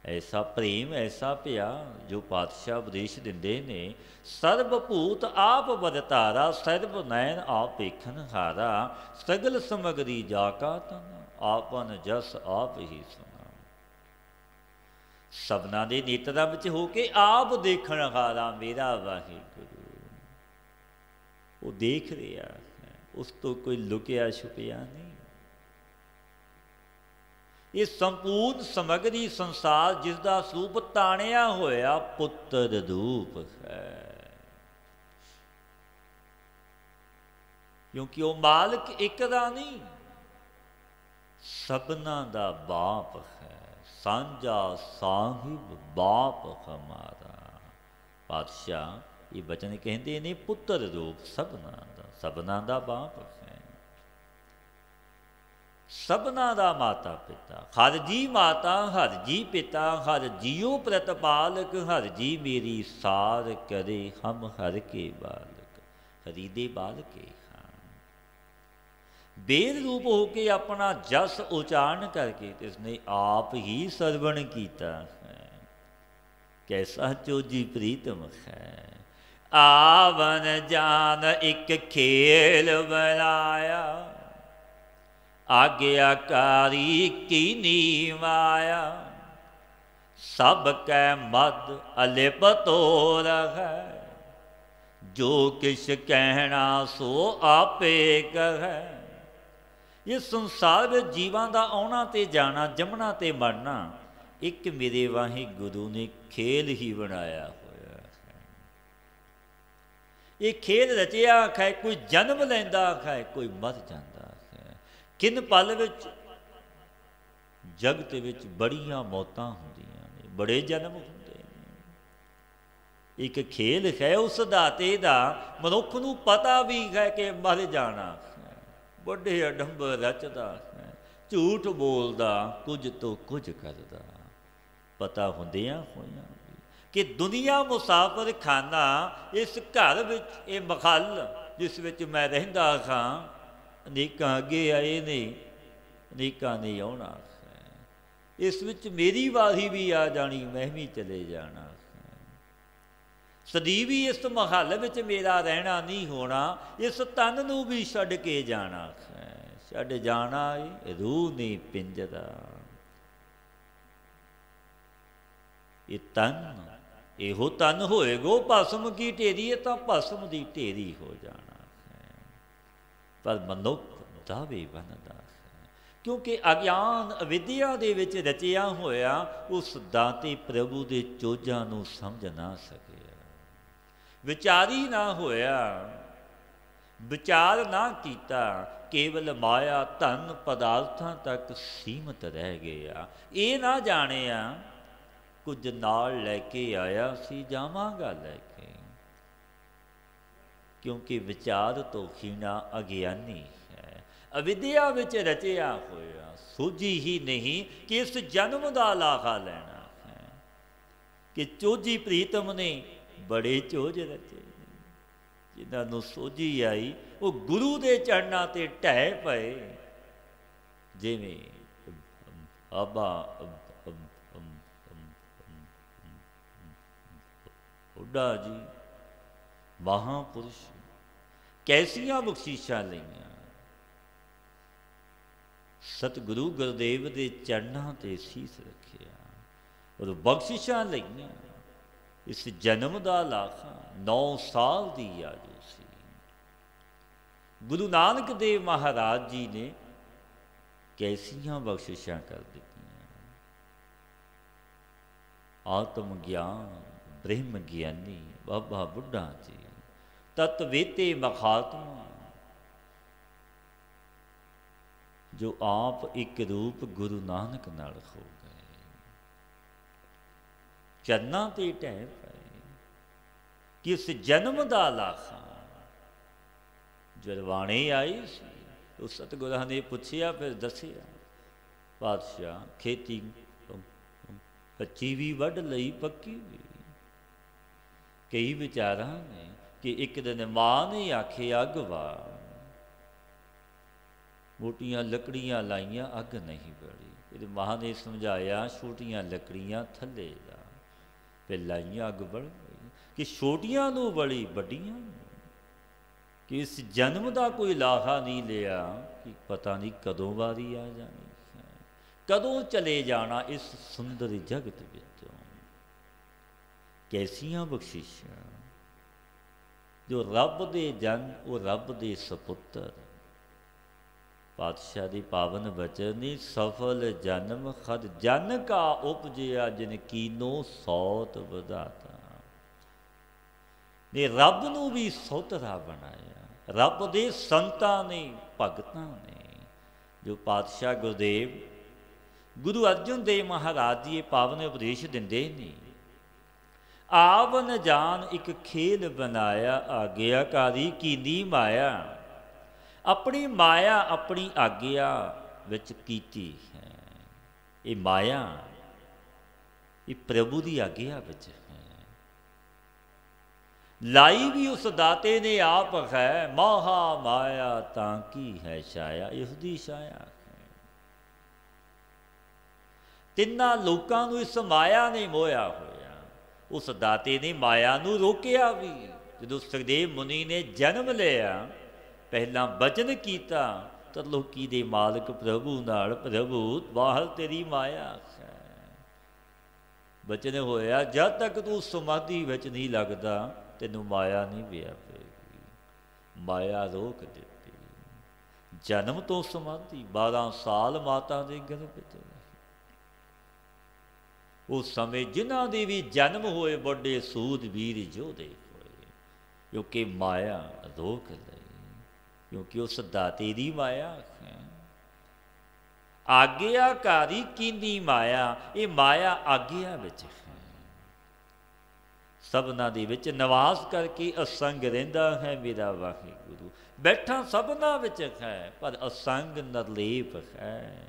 ऐसा प्रेम ऐसा प्या जो पातशाह उपदेश दिंदे ने, सर्वभूत आप वरतारा, सर्व नैन आप वेखन हारा, सगल समगरी जाका तन, आपन जस आप ही सुना। सबना दे नेत्रा विच होके आप देखण हारा मेरा वाहिगुरु। वो देख रहा है, उस तो कोई लुकिया छुपिया नहीं। ये संपूर्ण समगरी संसार जिसका स्वरूप ताणिया होया पुत्र रूप है, क्योंकि वो मालिक एक दा नहीं, सबना दा बाप है। सांझा साहिब बाप हमारा। पातशाह ये बचन कहते ने पुत्र रूप सबना दा बाप है, सबना दा माता पिता। हर जी माता हर जी पिता, हर जियो प्रतिपालक, हर जी मेरी सार करे हम हर के बालक। हरि दे बालके बेद रूप होके अपना जस उचारण करके इसने आप ही सरवण किया है। कैसा चोजी प्रीतम है। आवन जान एक खेल बनाया, आज्ञाकारी की नीवाया, सब कै मद अलिप तोर है, जो किश कहना सो आपे कह। ये संसार में जीवां दा आउणा ते जाना, जमना ते मरना एक मेरे वाहिगुरु ने खेल ही बनाया होया है। ये खेल रचिया है, कोई जन्म लैंदा है, कोई मर जाता है। किन पल विच जगत विच बड़ियां मौतां हुंदियां ने, बड़े जन्म हुंदे ने। एक खेल है उस दाते दा, मनुख नूं पता भी है कि मर जाना। बड़े अडंबर रचदा है, झूठ बोलदा, कुछ तो कुछ करदा। पता हुंदियां होइयां कि दुनिया मुसाफिर खाना, इस घर विच ये मखल जिस विच मैं रहिंदा हां, अनेकां अगे आए ने, अनेकां ने आउणा है। इस विच मेरी वारी भी आ जानी, मैं भी चले जाना। सदी भी इस महल विच मेरा रहना नहीं होना, इस तन नूं भी छड्ड के जाना है। छड्ड जाना रूह ने पिंजरा। ये तन इहो तन होएगो भस्म की ढेरी, तो भस्म की ढेरी हो जाना है। पर मनुख दावे बनदा है, क्योंकि अज्ञान अविद्या दे विच रचिया होया उस दाते प्रभु दे चोजां नूं समझ ना सके। विचारी ना होया, विचार ना किया, केवल माया धन पदार्थां तक सीमित रह गया। ये ना जानिया कुछ नाल लैके आया सी, जावांगा लैके। क्योंकि विचार तो खीना अज्ञानी है, अविद्या विच रचिया होया। सूझी ही नहीं कि इस जन्म का लाहा लेना है, कि चोजी प्रीतम ने बड़े चोज रचे, जिन्होंने सोझी आई वो गुरु के चरणों से ढह पे। जिमें बाबा बुढ़ा जी महापुरुष कैसियां बख्शीशा लिया, सतगुरु गुरुदेव के चरणों से सीस रखिया और बख्शीशा लिया। इस जन्म का लाखा 9 साल की आयु सी। गुरु नानक देव महाराज जी ने कैसियां बख्शिशां कर दी। आत्म ज्ञान ब्रह्म ज्ञानी बाबा बुढ़ा जी, तत्वेते मखात्मा, जो आप एक रूप गुरु नानक नाल हो गए। चरना ते ढह पे कि इस जन्म का लाखा जरवाणे आई सी। तो सतगुरां ने पूछया, फिर दसिया पातशाह खेती ਕੱਚੀ ਵੀ ਵੱਢ ਲਈ ਪੱਕੀ ਵੀ। ਕਈ ਵਿਚਾਰਾਂ ਨੇ ਕਿ ਇੱਕ ਦਿਨ ਮਾਂ ਨੇ ਆਖੇ ਅੱਗ ਵਾ, ਮੋਟੀਆਂ ਲੱਕੜੀਆਂ ਲਾਈਆਂ ਅੱਗ ਨਹੀਂ ਬਲੀ। ਇਹਦੇ ਮਾਂ ਨੇ ਸਮਝਾਇਆ ਛੋਟੀਆਂ ਲੱਕੜੀਆਂ ਥੱਲੇ ਲਾ, ਫਿਰ ਲਾਈਆਂ ਅੱਗ ਬਲ ਗਈ। ਕਿ ਛੋਟੀਆਂ ਨੂੰ ਬਲੀ ਵੱਡੀਆਂ ਨੂੰ, ਕਿ ਇਸ ਜਨਮ ਦਾ ਕੋਈ ਲਾਹਾ ਨਹੀਂ ਲਿਆ, ਕਿ ਪਤਾ ਨਹੀਂ ਕਦੋਂ ਵਾਰੀ ਆ ਜਾਣੀ ਹੈ, ਕਦੋਂ ਚਲੇ ਜਾਣਾ ਇਸ ਸੁੰਦਰ ਜਗਤ ਵਿੱਚੋਂ। ਕੈਸੀਆਂ ਬਖਸ਼ਿਸ਼ਾਂ ਜੋ ਰੱਬ ਦੇ ਜਨ, ਉਹ ਰੱਬ ਦੇ ਸਪੁੱਤਰ। ਪਾਤਸ਼ਾਹ ਦੀ ਪਾਵਨ ਬਚਨ ਨੀ, ਸਫਲ ਜਨਮ ਖਦ ਜਨ ਕਾ ਉਪਜਿਆ, ਜਿਨ ਕੀਨੋ ਸੌਤ ਵਧਾਤਾ। ਨੇ ਰੱਬ ਨੂੰ ਵੀ ਸੋਤਰਾ ਬਣਾਇਆ, ਰੱਬ ਦੇ ਸੰਤਾਂ ਨੇ, ਭਗਤਾਂ ਨੇ। ਜੋ ਪਾਤਸ਼ਾਹ ਗੁਰਦੇਵ ਗੁਰੂ ਅਰਜਨ ਦੇਵ ਮਹਾਰਾਜ ਜੀ ਇਹ ਪਾਵਨ ਉਪਦੇਸ਼ ਦਿੰਦੇ ਨੇ, ਆਵਨ ਜਾਨ ਇੱਕ ਖੇਲ ਬਣਾਇਆ, ਆਗਿਆਕਾਰੀ ਕੀਨੀ ਮਾਇਆ। ਆਪਣੀ ਮਾਇਆ ਆਪਣੀ ਆਗਿਆ ਵਿੱਚ ਕੀਤੀ ਹੈ। ਇਹ ਮਾਇਆ ਇਹ ਪ੍ਰਭੂ ਦੀ ਆਗਿਆ ਵਿੱਚ ਹੈ, ਲਾਈ ਵੀ ਉਸ ਦਾਤੇ ਨੇ ਆਪ ਹੈ। ਮਹਾ ਮਾਇਆ ਤਾਂ ਕੀ ਹੈ ਛਾਇਆ, ਇਸ ਦੀ ਛਾਇਆ ਹੈ। ਤਿੰਨਾਂ ਲੋਕਾਂ ਨੂੰ ਇਸ ਮਾਇਆ ਨੇ ਮੋਹਿਆ ਹੋਇਆ। ਉਸ ਦਾਤੇ ਨੇ ਮਾਇਆ ਨੂੰ ਰੋਕਿਆ ਵੀ। ਜਦੋਂ ਸੁਖਦੇਵ ਮੁਨੀ ਨੇ ਜਨਮ ਲਿਆ, ਪਹਿਲਾਂ ਬਚਨ ਕੀਤਾ ਤਰਲੋਕੀ ਦੇ ਮਾਲਕ ਪ੍ਰਭੂ ਨਾਲ, ਪ੍ਰਭੂ ਬਾਹਰ ਤੇਰੀ ਮਾਇਆ ਹੈ। ਬਚਨ ਹੋਇਆ ਜਦ ਤੱਕ ਤੂੰ ਸਮਾਧੀ ਵਿੱਚ ਨਹੀਂ ਲੱਗਦਾ, ਤੈਨੂੰ ਮਾਇਆ ਨਹੀਂ ਵਿਆਪੇਗੀ। ਮਾਇਆ ਰੋਕ ਦਿੱਤੀ। ਜਨਮ ਤੋਂ ਸਮਾਧੀ 12 ਸਾਲ ਮਾਤਾ ਦੇ ਗਰਭ ਵਿੱਚ। ਉਸ ਸਮੇਂ ਜਿਨ੍ਹਾਂ ਦੇ ਵੀ ਜਨਮ ਹੋਏ ਵੱਡੇ ਸੂਰਬੀਰ ਯੋਧੇ ਹੋਏ, ਕਿਉਂਕਿ ਮਾਇਆ ਰੋਕ ਲਈ, ਕਿਉਂਕਿ ਉਸ ਦਾਤੇ ਦੀ ਮਾਇਆ ਹੈ। ਆਗਿਆਕਾਰੀ ਕੀਨੀ ਮਾਇਆ, ਇਹ ਮਾਇਆ ਆਗਿਆ ਵਿੱਚ ਹੈ। ਸਭਨਾਂ ਦੇ ਵਿੱਚ ਨਿਵਾਸ ਕਰਕੇ ਅਸੰਗ ਰਹਿੰਦਾ ਹੈ ਮੇਰਾ ਵਾਹਿਗੁਰੂ। ਬੈਠਾ ਸਭਨਾਂ ਵਿੱਚ ਹੈ, ਪਰ ਅਸੰਗ ਨਿਰਲੇਪ ਹੈ।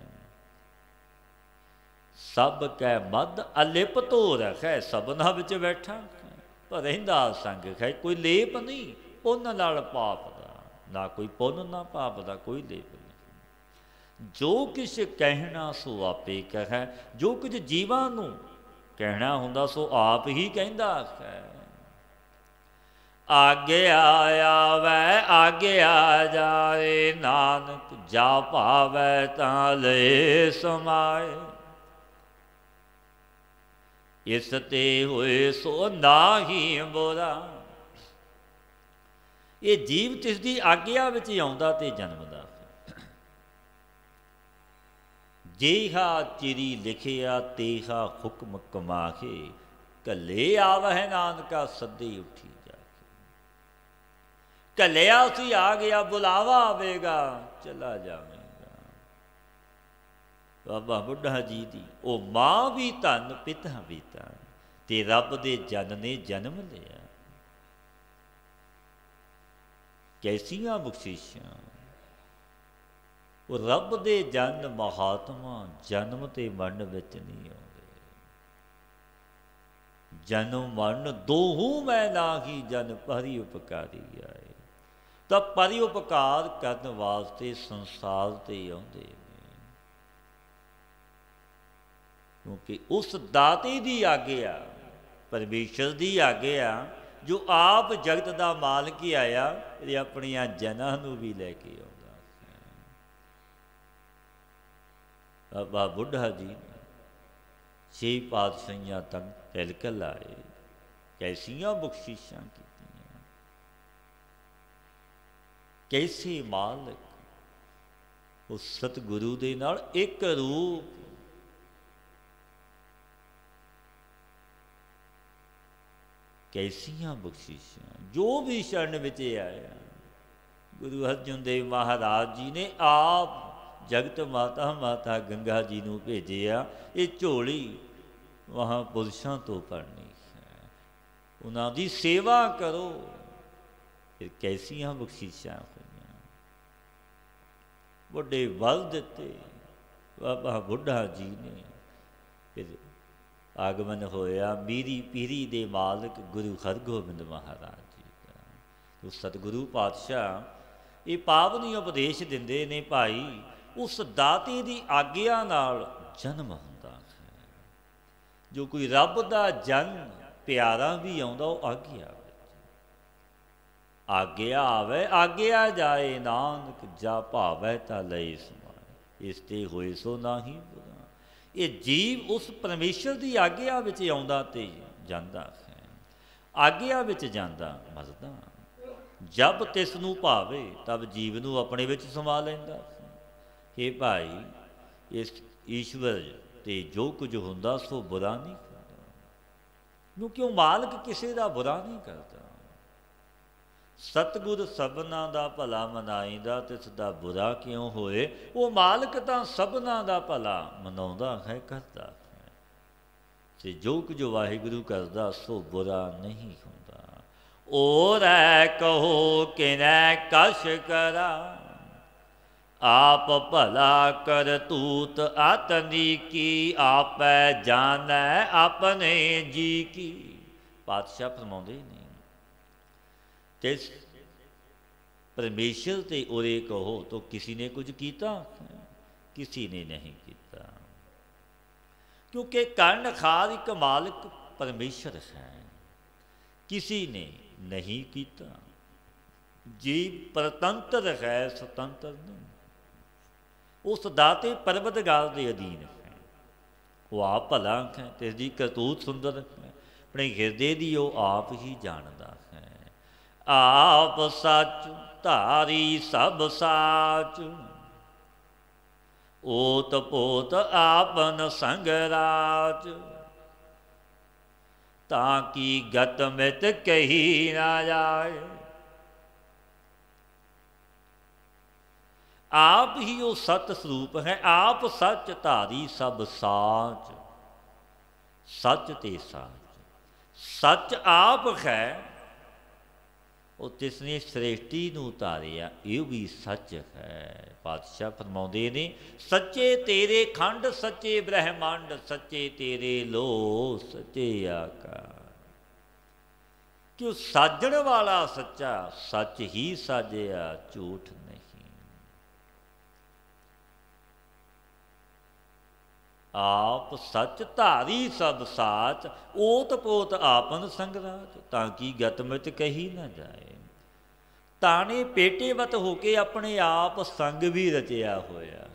ਸਭ ਕੈ ਮਦ ਅਲਿਪਤ ਹੋ ਰਖੈ, ਸਭਨਾਂ ਵਿੱਚ ਬੈਠਾ ਹੈ, ਪਰ ਰਹਿੰਦਾ ਅਸੰਗ ਹੈ। ਕੋਈ ਲੇਪ ਨਹੀਂ ਪੁੰਨ ਨਾਲ ਪਾਪ ਦਾ, ਨਾ ਕੋਈ ਪੁੰਨ ਨਾ ਪਾਪ ਦਾ ਕੋਈ ਲੇਪ ਨਹੀਂ। ਜੋ ਕਿਛ ਕਹਿਣਾ ਸੋ ਆਪੇ ਕਹੈ, ਜੋ ਕੁਝ ਜੀਵਾਂ ਨੂੰ ਕਹਿਣਾ ਹੁੰਦਾ ਸੋ ਆਪ ਹੀ ਕਹਿੰਦਾ ਹੈ। ਆਗਿਆ ਆਵੈ ਆਗਿਆ ਜਾਏ, ਨਾਨਕ ਜਾ ਭਾਵੈ ਤਾਂ ਲੈ ਸਮਾਏ। ਇਸ ਤੇ ਹੋਏ ਸੋ ਨਾਹੀ ਬੋਰਾ। ਇਹ ਜੀਵ ਤਿਸ ਦੀ ਆਗਿਆ ਵਿੱਚ ਹੀ ਆਉਂਦਾ ਤੇ ਜਨਮਦਾ। ਜੇਹਾ ਚਿਰੀ ਲਿਖਿਆ ਤੇਹਾ ਹੁਕਮ ਕਮਾਹੇ, ਘੱਲੇ ਆਵਹਿ ਨਾਨਕਾ ਸੱਦੇ ਉੱਠੀ ਜਾ ਕੇ। ਘੱਲਿਆ ਸੀ ਆ ਗਿਆ, ਬੁਲਾਵਾ ਆਵੇਗਾ ਚਲਾ ਜਾਵੇਗਾ। ਬਾਬਾ ਬੁੱਢਾ ਜੀ ਦੀ ਉਹ ਮਾਂ ਵੀ ਧਨ, ਪਿਤਾ ਵੀ ਧਨ, ਤੇ ਰੱਬ ਦੇ ਜਨ ਨੇ ਜਨਮ ਲਿਆ। ਕੈਸੀਆਂ ਬਖਸ਼ਿਸ਼ਾਂ। ਉਹ ਰੱਬ ਦੇ ਜਨ ਮਹਾਤਮਾ ਜਨਮ ਤੇ ਮਰਨ ਵਿੱਚ ਨਹੀਂ ਆਉਂਦੇ। ਜਨਮ ਮਰਨ ਦੋਹੂ ਮੈਂ ਨਾਹੀ, ਜਨ ਪਰਿ ਉਪਕਾਰੀ ਆਏ। ਤਾਂ ਪਰਿ ਉਪਕਾਰ ਕਰਨ ਵਾਸਤੇ ਸੰਸਾਰ ਤੇ ਆਉਂਦੇ ਨੇ, ਕਿਉਂਕਿ ਉਸ ਦਾਤੇ ਦੀ ਆਗਿਆ, ਪਰਮੇਸ਼ਰ ਦੀ ਆਗਿਆ, ਜੋ ਆਪ ਜਗਤ ਦਾ ਮਾਲਕ ਹੀ ਆਇਆ, ਇਹ ਆਪਣੀਆਂ ਜਨਾਂ ਨੂੰ ਵੀ ਲੈ ਕੇ ਆਉਂਦਾ। ਬਾਬਾ ਬੁੱਢਾ ਜੀ ਨੇ 6 ਪਾਤਸ਼ਾਹੀਆਂ ਤੱਕ ਤਿਲਕ ਲਾਏ। ਕੈਸੀਆਂ ਬਖਸ਼ਿਸ਼ਾਂ ਕੀਤੀਆਂ। ਕੈਸੇ ਮਾਲਕ ਉਸ ਸਤਿਗੁਰੂ ਦੇ ਨਾਲ ਇੱਕ ਰੂਪ। ਕੈਸੀਆਂ ਬਖਸ਼ਿਸ਼ਾਂ। ਜੋ ਵੀ ਸ਼ਰਨ ਵਿੱਚ ਆਇਆ, ਗੁਰੂ ਅਰਜਨ ਦੇਵ ਮਹਾਰਾਜ ਜੀ ਨੇ ਆਪ ਜਗਤ ਮਾਤਾ ਮਾਤਾ ਗੰਗਾ ਜੀ ਨੂੰ ਭੇਜਿਆ। ਇਹ ਝੋਲੀ ਮਹਾਂਪੁਰਸ਼ਾਂ ਤੋਂ ਭਰਨੀ ਹੈ, ਉਹਨਾਂ ਦੀ ਸੇਵਾ ਕਰੋ। ਫਿਰ ਕੈਸੀਆਂ ਬਖਸ਼ਿਸ਼ਾਂ ਹੋਈਆਂ। ਵੱਡੇ ਬਲ ਦਿੱਤੇ ਬਾਬਾ ਬੁੱਢਾ ਜੀ ਨੇ। ਫਿਰ ਆਗਮਨ ਹੋਇਆ ਮੀਰੀ ਪੀਰੀ ਦੇ ਮਾਲਕ ਗੁਰੂ ਹਰਗੋਬਿੰਦ ਮਹਾਰਾਜ ਜੀ ਦਾ। ਉਹ ਸਤਿਗੁਰੂ ਪਾਤਸ਼ਾਹ ਇਹ ਪਾਵਨੀ ਉਪਦੇਸ਼ ਦਿੰਦੇ ਨੇ, ਭਾਈ ਉਸ ਦਾਤੇ ਦੀ ਆਗਿਆ ਨਾਲ ਜਨਮ ਹੁੰਦਾ ਹੈ। ਜੋ ਕੋਈ ਰੱਬ ਦਾ ਜਨ ਪਿਆਰਾ ਵੀ ਆਉਂਦਾ ਉਹ ਆਗਿਆ ਆਗਿਆ ਆਵੇ ਆਗਿਆ ਜਾਏ, ਨਾਨਕ ਜਾ ਭਾਵੈ ਤਾ ਲਈ ਸਮਾਏ, ਇਸ ਤੇ ਹੋਏ ਸੋ ਨਾਹੀ ਬੁਰਾ। ਇਹ ਜੀਵ ਉਸ ਪਰਮੇਸ਼ਰ ਦੀ ਆਗਿਆ ਵਿੱਚ ਆਉਂਦਾ ਤੇ ਜਾਂਦਾ ਹੈ, ਆਗਿਆ ਵਿੱਚ ਜਾਂਦਾ ਮਰਦਾ। ਜਬ ਤਿਸ ਨੂੰ ਭਾਵੇ ਤਬ ਜੀਵ ਨੂੰ ਆਪਣੇ ਵਿੱਚ ਸਮਾ ਲੈਂਦਾ ਹੈ। ਇਹ ਭਾਈ ਇਸ ਈਸ਼ਵਰ ਤੇ ਜੋ ਕੁਝ ਹੁੰਦਾ ਸੋ ਬੁਰਾ ਨਹੀਂ ਕਰਦਾ, ਕਿਉਂਕਿ ਉਹ ਮਾਲਕ ਕਿਸੇ ਦਾ ਬੁਰਾ ਨਹੀਂ ਕਰਦਾ। ਸਤਿਗੁਰ ਸਭਨਾਂ ਦਾ ਭਲਾ ਮਨਾਈਦਾ, ਤਿਸ ਦਾ ਬੁਰਾ ਕਿਉਂ ਹੋਏ। ਉਹ ਮਾਲਕ ਤਾਂ ਸਭਨਾਂ ਦਾ ਭਲਾ ਮਨਾਉਂਦਾ ਹੈ, ਕਰਦਾ ਹੈ, ਤੇ ਜੋ ਕੁਝ ਵਾਹਿਗੁਰੂ ਕਰਦਾ ਸੋ ਬੁਰਾ ਨਹੀਂ ਹੁੰਦਾ। ਓ ਰਹਿ ਕਹੋ ਕਿਨੈ ਕਛ ਕਰਾ, ਆਪ ਭਲਾ ਕਰਤੂਤ ਆਤਨੀ ਕੀ, ਆਪੈ ਜਾਣੈ ਆਪਣੇ ਜੀ ਕੀ। ਪਾਤਸ਼ਾਹ ਫਰਮਾਉਂਦੇ ਨੇ ਤੇ ਪਰਮੇਸ਼ਰ ਤੇ ਉਰੇ ਕਹੋ ਤਾਂ ਕਿਸੇ ਨੇ ਕੁਝ ਕੀਤਾ, ਕਿਸੇ ਨੇ ਨਹੀਂ ਕੀਤਾ, ਕਿਉਂਕਿ ਕਰਨ ਖਾਰ ਇੱਕ ਮਾਲਕ ਪਰਮੇਸ਼ਰ ਹੈ, ਕਿਸੇ ਨੇ ਨਹੀਂ ਕੀਤਾ। ਜੀਵ ਪਰਤੰਤਰ ਹੈ, ਸੁਤੰਤਰ ਨਹੀਂ। ਉਸ ਦਾਤੇ ਪਰਵਤਗਾਰ ਦੇ ਅਧੀਨ ਹੈ। ਉਹ ਆਪ ਭਲਾ ਹੈ ਤੇ ਇਸ ਦੀ ਕਰਤੂਤ ਸੁੰਦਰ ਹੈ, ਆਪਣੇ ਹਿਰਦੇ ਦੀ ਉਹ ਆਪ ਹੀ ਜਾਣਦਾ ਹੈ। ਆਪ ਸੱਚ ਧਾਰੀ ਸਭ ਸਾਚ, ਓਤ ਪੋਤ ਆਪਨ ਸੰਗ ਰਾਜ, ਤਾਂ ਕੀ ਗਤ ਮਿਤ ਕਹੀ ਨਾ ਜਾਏ। ਆਪ ਹੀ ਉਹ ਸਤ ਸਰੂਪ ਹੈ, ਆਪ ਸੱਚ ਧਾਰੀ ਸਭ ਸਾਚ। ਸੱਚ ਤੇ ਸਾਚ, ਸੱਚ ਆਪ ਹੈ, ਉਹ ਤਿਸਨੇ ਸ੍ਰੇਸ਼ਟੀ ਨੂੰ ਧਾਰਿਆ, ਇਹ ਵੀ ਸੱਚ ਹੈ। ਪਾਤਸ਼ਾਹ ਫਰਮਾਉਂਦੇ ਨੇ ਸੱਚੇ ਤੇਰੇ ਖੰਡ, ਸੱਚੇ ਬ੍ਰਹਮੰਡ, ਸੱਚੇ ਤੇਰੇ ਲੋ, ਸੱਚੇ ਆਕਾਰ। ਕਿ ਉਹ ਸਾਜਣ ਵਾਲਾ ਸੱਚਾ, ਸੱਚ ਹੀ ਸਾਜਿਆ, ਝੂਠ ਨਹੀਂ। ਆਪ ਸੱਚ ਧਾਰੀ ਸਭ ਸਾਚ, ਓਤ ਪੋਤ ਆਪਨ ਸੰਗਰਾਜ, ਤਾਂ ਕਿ ਗਤ ਮਿਤ ਕਹੀ ਨਾ ਜਾਏ। ਤਾਣੇ ਪੇਟੇਵਤ ਹੋ ਕੇ ਆਪਣੇ ਆਪ ਸੰਗ ਵੀ ਰਚਿਆ ਹੋਇਆ,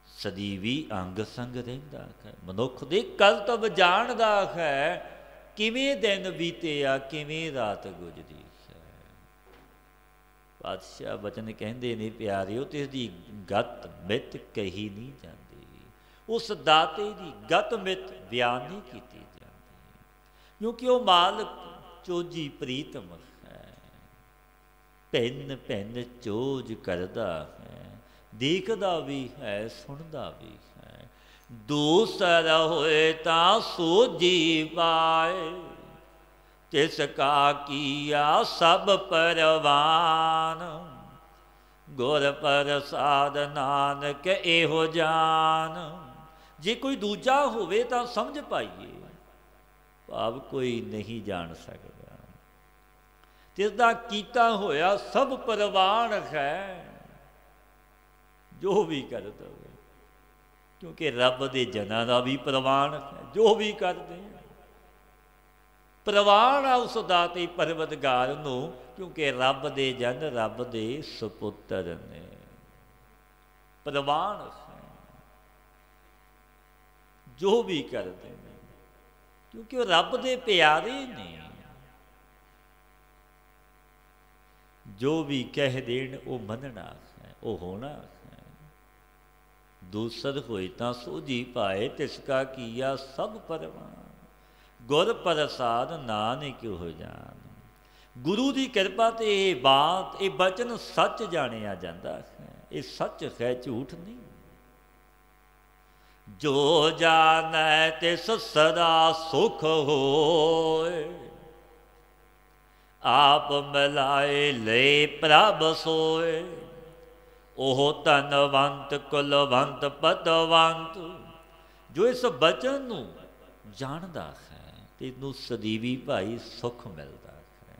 ਸਦੀ ਵੀ ਅੰਗ ਸੰਗ ਰਹਿੰਦਾ ਹੈ। ਮਨੁੱਖ ਦੇ ਕਰਤੱਵ ਜਾਣਦਾ ਹੈ, ਕਿਵੇਂ ਦਿਨ ਬੀਤਿਆ, ਕਿਵੇਂ ਰਾਤ ਗੁਜ਼ਰੀ ਹੈ। ਪਾਤਸ਼ਾਹ ਬਚਨ ਕਹਿੰਦੇ ਨੇ ਪਿਆਰਿਓ, ਤੇ ਇਸਦੀ ਗਤ ਮਿਤ ਕਹੀ ਨਹੀਂ ਜਾਂਦੀ। ਉਸ ਦਾਤੇ ਦੀ ਗਤ ਮਿਤ ਬਿਆਨ ਨਹੀਂ ਕੀਤੀ ਜਾਂਦੀ, ਕਿਉਂਕਿ ਉਹ ਮਾਲਕ ਚੋਜੀ ਪ੍ਰੀਤਮ ਹੈ। ਭਿੰਨ ਭਿੰਨ ਚੋਜ ਕਰਦਾ ਹੈ, ਦੇਖਦਾ ਵੀ ਹੈ, ਸੁਣਦਾ ਵੀ ਹੈ। ਦੂਸਰ ਹੋਏ ਤਾਂ ਸੋਝੀ ਪਾਏ, ਤਿਸ ਕਾ ਕੀਆ ਸਭ ਪਰਵਾਨ। ਗੁਰ ਪ੍ਰਸਾਦ ਨਾਨਕ ਇਹੋ ਜਾਨ। ਜੇ ਕੋਈ ਦੂਜਾ ਹੋਵੇ ਤਾਂ ਸਮਝ ਪਾਈਏ, ਭਾਵ ਕੋਈ ਨਹੀਂ ਜਾਣ ਸਕਦਾ। ਤਿਸ ਦਾ ਕੀਤਾ ਹੋਇਆ ਸਭ ਪਰਵਾਨ ਹੈ, ਜੋ ਵੀ ਕਰ ਦਵੇ, ਕਿਉਂਕਿ ਰੱਬ ਦੇ ਜਨਾਂ ਦਾ ਵੀ ਪ੍ਰਵਾਨ ਹੈ, ਜੋ ਵੀ ਕਰਦੇ ਪ੍ਰਵਾਨ ਆ ਉਸ ਦਾਤੇ ਪਰਵਤਗਾਰ ਨੂੰ, ਕਿਉਂਕਿ ਰੱਬ ਦੇ ਜਨ ਰੱਬ ਦੇ ਸੁਪੁੱਤਰ ਨੇ। ਪ੍ਰਵਾਨ ਹੈ, ਜੋ ਵੀ ਕਰਦੇ ਨੇ, ਕਿਉਂਕਿ ਉਹ ਰੱਬ ਦੇ ਪਿਆਰੇ ਨੇ। ਜੋ ਵੀ ਕਹਿ ਦੇਣ ਉਹ ਮੰਨਣਾ ਹੈ, ਉਹ ਹੋਣਾ ਹੈ। ਦੂਸਰ ਹੋਏ ਤਾਂ ਸੋਝੀ ਪਾਏ, ਤਿਸ ਕਾ ਕੀਆ ਸਭ ਪਰਵਾਨ। ਗੁਰ ਪ੍ਰਸਾਦ ਨਾਨਕ ਹੋ ਜਾਨ। ਗੁਰੂ ਦੀ ਕਿਰਪਾ ਤੇ ਇਹ ਬਾਤ, ਇਹ ਬਚਨ ਸੱਚ ਜਾਣਿਆ ਜਾਂਦਾ ਹੈ। ਇਹ ਸੱਚ ਹੈ, ਝੂਠ ਨਹੀਂ। ਜੋ ਜਾਣੈ ਤਿਸ ਸਦਾ ਸੁਖ ਹੋਏ, ਆਪ ਮਿਲਾਏ ਲੈ ਪ੍ਰਭ ਸੋਏ। ओह धनवंत कुलवंत पतवंत। जो इस बचन नूं जाणदा है ते इनू सਦੀवी भाई सुख मिलता है।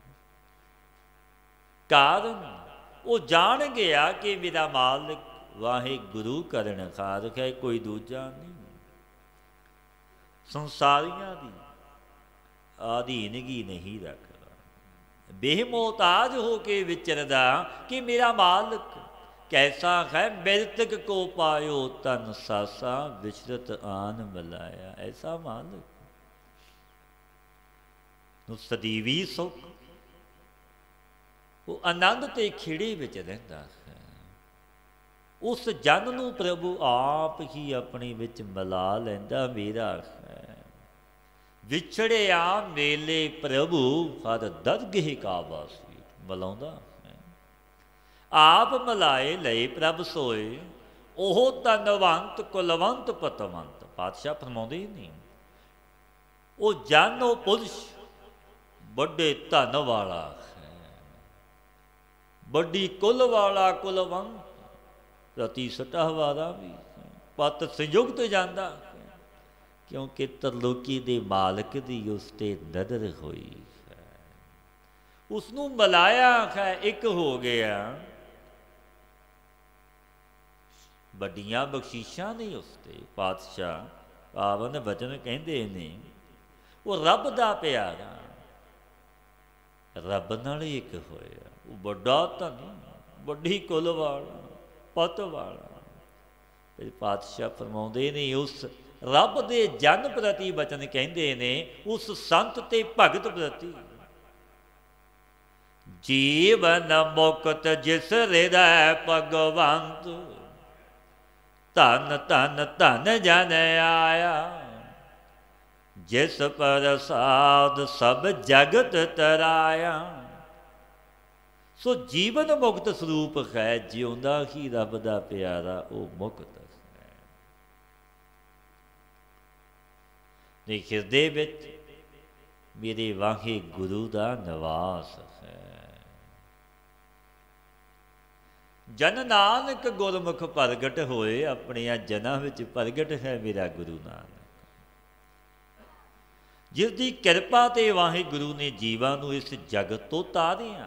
कारण वो जान गया कि मेरा मालिक वाहिगुरु करन खारक है, कोई दूजा नहीं। संसारियां दी अधीनगी नहीं रखदा, बेमोहताज होके विचरदा कि मेरा मालिक कैसा है। मृतक को पायो तन सासा, विचरत आन मिलाया। ऐसा मालिक सदीवी सुख, वो आनंद ते खिड़े विच रहिंदा है। उस जन नूं प्रभु आप ही अपने विच मिला लैंदा। मेरा है विछड़िया मेले प्रभु हर दरगह का वासी। मिलाउंदा है आप मिलाए लए प्रभ सोए। ओह धनवंत कुलवंत पतवंत। पातशाह फरमाउंदे नहीं, वो जन वो पुरुष बड़े धन वाला है, बड़ी कुल वाला कुलवंत, रति सटह वाला भी, पत संयुक्त जाता, क्योंकि तरलोकी दे मालिक दी उस ते नदर हुई है। उसनू मिलाया है, एक हो गया। बड़ियां बख्शीशां ने उसते पातशाह पावन वचन कहते ने, वो रब दा प्यारा रब नाल एक होया। वो बड़ा धन, बड़ी कुल वाला, पत वाला। फिर पातशाह फरमाउंदे ने, उस रब दे जन प्रति वचन कहते ने, उस संत ते भगत प्रति। जीवन मुक्त जिस हृदय भगवंत, धन धन धन जन आया। जिस प्रसाद सब जगत तराया। सो जीवन मुक्त स्वरूप है, जिउंदा ही रब दा प्यारा वो मुक्त है। ते हिरदे विच मेरे वाहे गुरु दा निवास है। जन नानक गुरमुख प्रगट होए, अपने जना विच प्रगट है मेरा गुरु नानक। जिसकी किरपा ते वाहिगुरु ने जीवां नूं इस जगत तो तारिया।